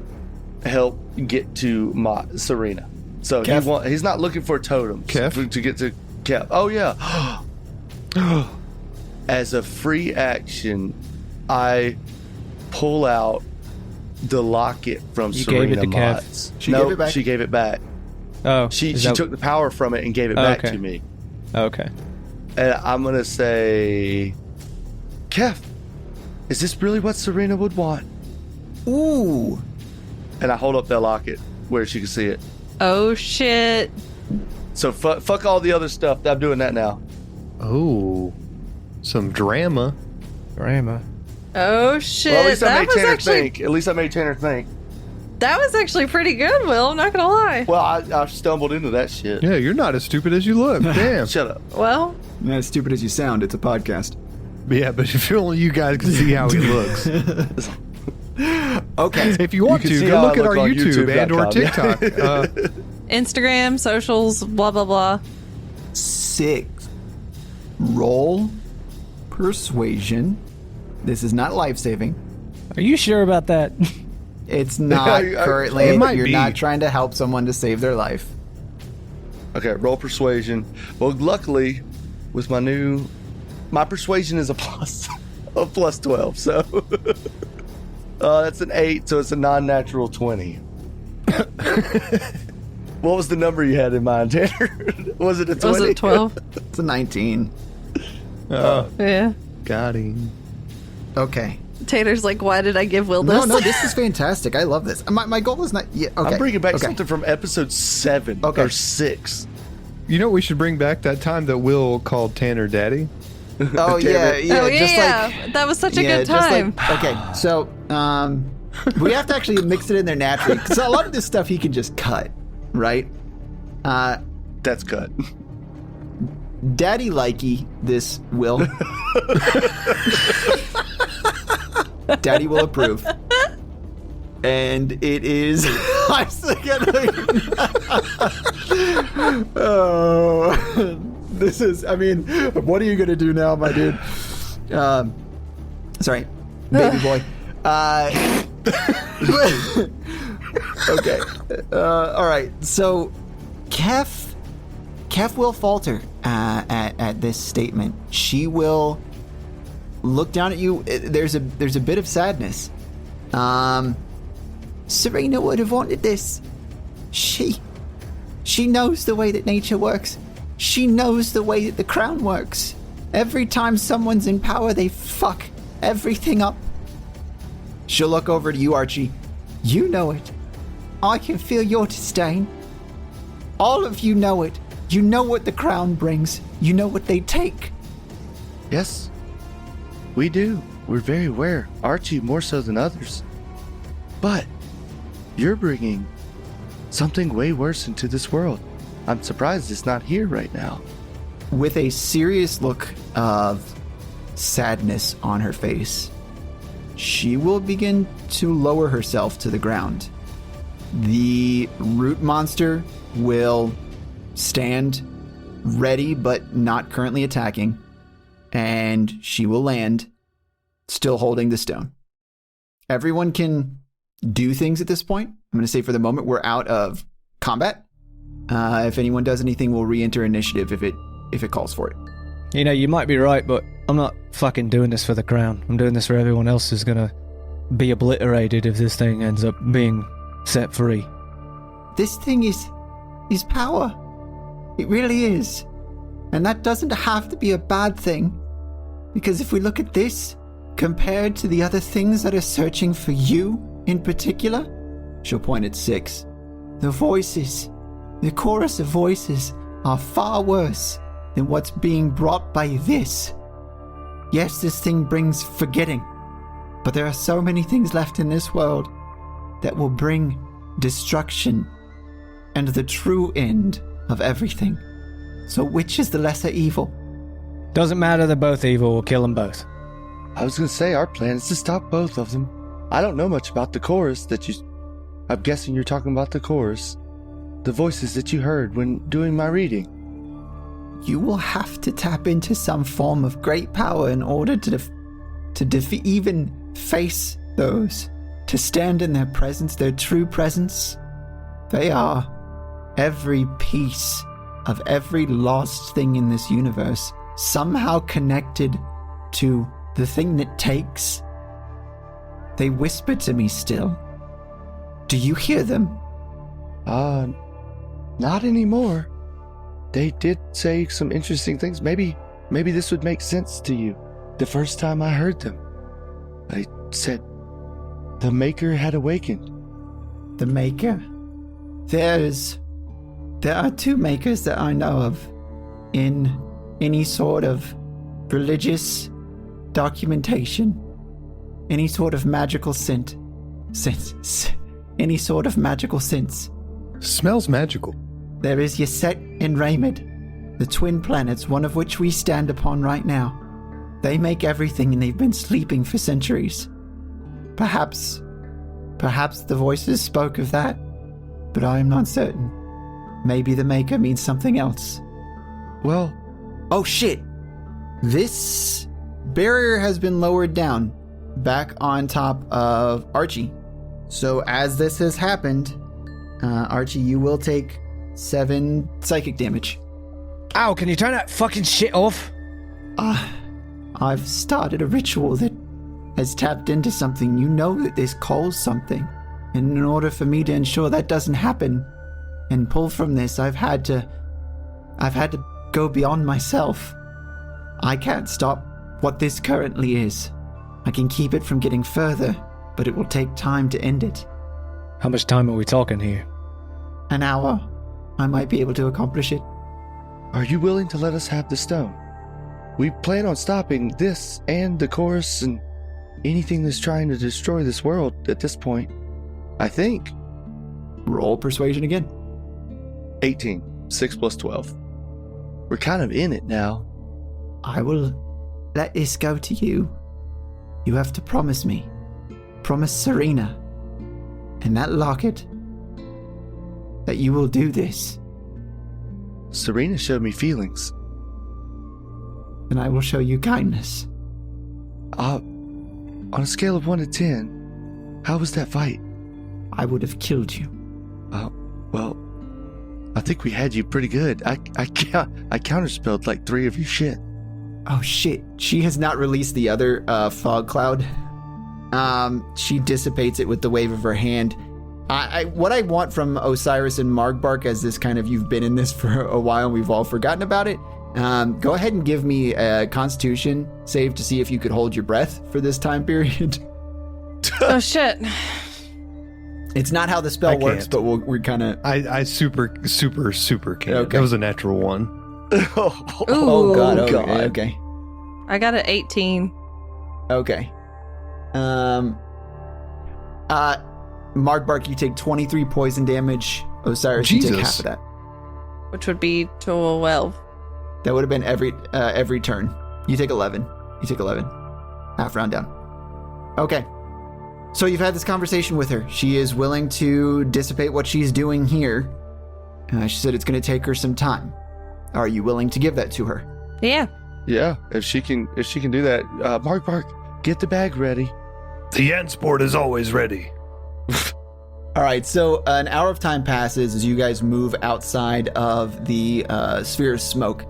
help get to Serena. So he's not looking for totems Kef? to get to Kef. Oh, yeah. As a free action, I pull out the locket from You Serena gave it to Kef. Motts. She gave it back? She gave it back. Oh, She took the power from it and gave it back Okay. to me. Okay. And I'm going to say, Kef, is this really what Serena would want? Ooh. And I hold up that locket where she can see it. Oh, shit. So fuck all the other stuff. I'm doing that now. Oh, some drama. Grandma. Oh, shit. Well, at least I made Tanner actually, think. At least I made Tanner think. that was actually pretty good, Will. I'm not going to lie. Well, I stumbled into that shit. Yeah, you're not as stupid as you look. Damn. Shut up. Well, Not as stupid as you sound. It's a podcast. Yeah, but if only you guys can see how he looks. Okay. If you want You can to, see go how look I at our look on YouTube and or YouTube.com. TikTok. Instagram, socials, blah, blah, blah. 6. Roll persuasion. This is not life-saving. Are you sure about that? It's not currently. It might You're be. not trying to help someone to save their life. Okay, roll persuasion. Well, luckily, with my persuasion is a plus 12, so that's an 8, so it's a non-natural 20. What was the number you had in mind, Tanner? Was it a 20? Was it 12? It's a 19. Yeah. Got him. Okay. Tater's like, why did I give Will this? No, this is fantastic. I love this. My goal is not. Yeah, okay. I'm bringing back okay. something from episode 7 Okay. or 6. You know what we should bring back? That time that Will called Tanner Daddy. Oh yeah, yeah. Oh, yeah, just yeah. That was such a good just time. okay, so we have to actually mix it in there naturally because a lot of this stuff he can just cut, right? That's good. Daddy likey, this Will. Daddy will approve. And it is. I'm still oh, this is. I mean, what are you gonna do now, my dude? Sorry, baby boy. Okay. All right. So, Kef will falter at this statement. She will look down at you. There's a bit of sadness. Serena would have wanted this. She knows the way that nature works. She knows the way that the crown works. Every time someone's in power, they fuck everything up. She'll look over to you, Archie. You know it. I can feel your disdain. All of you know it. You know what the crown brings. You know what they take. Yes, we do. We're very aware. Archie more so than others. But you're bringing something way worse into this world. I'm surprised it's not here right now. With a serious look of sadness on her face, she will begin to lower herself to the ground. The root monster will stand ready but not currently attacking, and she will land still holding the stone. Everyone can do things at this point. I'm going to say for the moment we're out of combat. If anyone does anything, we'll re-enter initiative if it calls for it. You know, you might be right, but I'm not fucking doing this for the crown. I'm doing this for everyone else who's gonna be obliterated if this thing ends up being set free. This thing is power. It really is. And that doesn't have to be a bad thing. Because if we look at this, compared to the other things that are searching for you in particular, she'll point at 6. The voices, the chorus of voices are far worse than what's being brought by this. Yes, this thing brings forgetting, but there are so many things left in this world that will bring destruction and the true end of everything. So which is the lesser evil? Doesn't matter, they're both evil. We'll kill them both. I was going to say our plan is to stop both of them. I don't know much about the chorus that you... I'm guessing you're talking about the chorus. The voices that you heard when doing my reading. You will have to tap into some form of great power in order to defeat, even face those, to stand in their presence, their true presence. They are every piece of every lost thing in this universe, somehow connected to the thing that takes. They whisper to me still. Do you hear them? Not anymore. They did say some interesting things. Maybe this would make sense to you. The first time I heard them, they said the Maker had awakened. The Maker? There are 2 makers that I know of in any sort of religious documentation, any sort of magical any sort of magical sense. Smells magical. There is Yaset and Raymond, the twin planets, one of which we stand upon right now. They make everything and they've been sleeping for centuries. Perhaps the voices spoke of that, but I am not certain. Maybe the Maker means something else. Well, oh shit! This barrier has been lowered down, back on top of Archie. So as this has happened, Archie, you will take 7 psychic damage. Ow, can you turn that fucking shit off? I've started a ritual that has tapped into something. You know that this calls something. And in order for me to ensure that doesn't happen and pull from this, I've had to go beyond myself. I can't stop what this currently is. I can keep it from getting further, but it will take time to end it. How much time are we talking here? An hour. I might be able to accomplish it. are you willing to let us have the stone? We plan on stopping this and the chorus and anything that's trying to destroy this world at this point. I think. Roll persuasion again. 18. 6 plus 12. We're kind of in it now. I will let this go to you. You have to promise me. Promise Serena and that locket that you will do this. Serena showed me feelings. And I will show you kindness. On a scale of 1 to 10, how was that fight? I would have killed you. Well, I think we had you pretty good. I counterspelled like 3 of your shit. Oh shit! She has not released the other fog cloud. She dissipates it with the wave of her hand. What I want from Osiris and Margbark, as this kind of, you've been in this for a while and we've all forgotten about it. Go ahead and give me a Constitution save to see if you could hold your breath for this time period. Oh shit. It's not how the spell works, but we're kind of. I super can. Okay. That was a natural one. Oh god. Okay. I got an 18. Okay. Margbark, you take 23 poison damage. Osiris, you take half of that. Which would be 12. That would have been every turn. You take 11. Half round down. Okay. So you've had this conversation with her. She is willing to dissipate what she's doing here. She said it's going to take her some time. Are you willing to give that to her? Yeah. Yeah, if she can do that. Margbark, get the bag ready. The Yansport is always ready. All right, so an hour of time passes as you guys move outside of the sphere of smoke.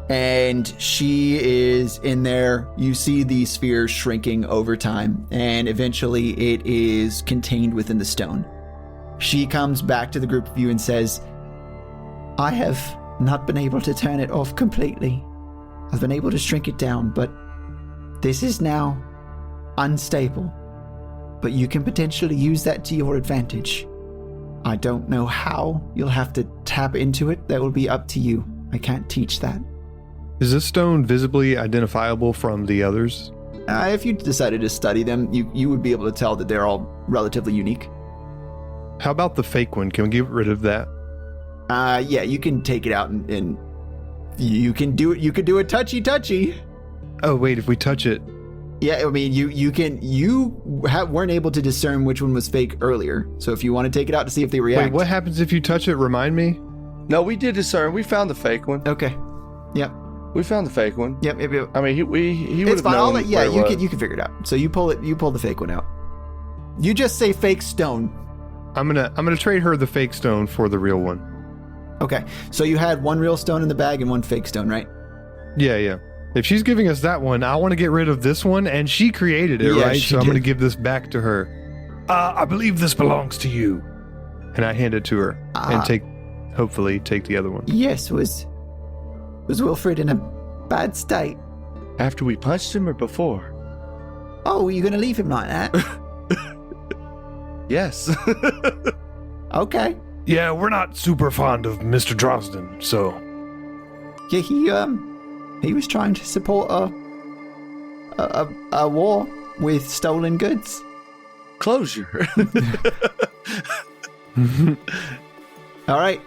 And she is in there. You see the sphere shrinking over time, and eventually it is contained within the stone. She comes back to the group of you and says, I have not been able to turn it off completely. I've been able to shrink it down, but this is now unstable. But you can potentially use that to your advantage. I don't know how. You'll have to tap into it. That will be up to you. I can't teach that. Is this stone visibly identifiable from the others? If you decided to study them, you would be able to tell that they're all relatively unique. How about the fake one? Can we get rid of that? Yeah, you can take it out and you can do it. You could do a touchy. Oh wait, if we touch it. Yeah, I mean, you weren't able to discern which one was fake earlier. So if you want to take it out to see if they react. Wait, what happens if you touch it? Remind me. No, we did discern. We found the fake one. Okay. Yep. We found the fake one. Yep. I mean, he would it's have fine. known. You can figure it out. So you pull the fake one out. You just say fake stone. I'm gonna trade her the fake stone for the real one. Okay. So you had one real stone in the bag and one fake stone, right? Yeah. If she's giving us that one, I want to get rid of this one, and she created it, right? So I'm going to give this back to her. I believe this belongs to you. And I hand it to her and hopefully take the other one. Yes, was Wilfred in a bad state? After we punched him or before? Oh, you're going to leave him like that? Yes. Okay. Yeah, we're not super fond of Mr. Drosden, so... Yeah, he was trying to support a war with stolen goods. Closure. All right.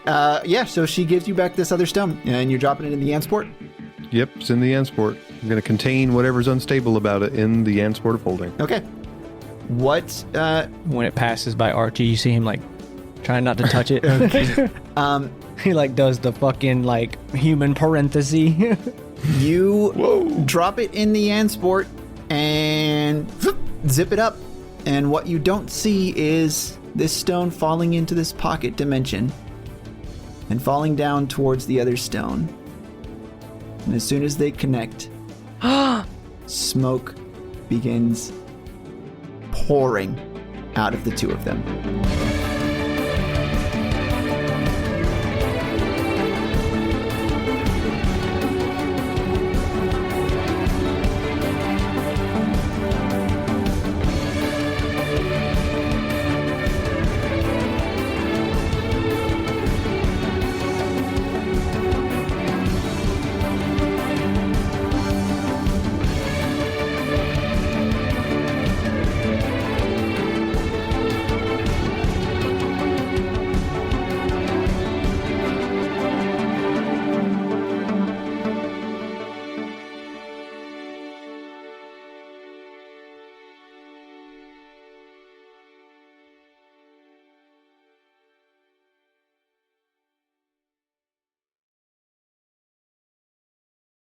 Yeah, so she gives you back this other stone, and you're dropping it in the Yansport? Yep, it's in the Yansport. I'm going to contain whatever's unstable about it in the Yansport of holding. Okay. What? When it passes by Archie, you see him like trying not to touch it. He like does the fucking like human parenthesis. You drop it in the Yansport and zip it up. And what you don't see is this stone falling into this pocket dimension and falling down towards the other stone. And as soon as they connect, smoke begins pouring out of the two of them.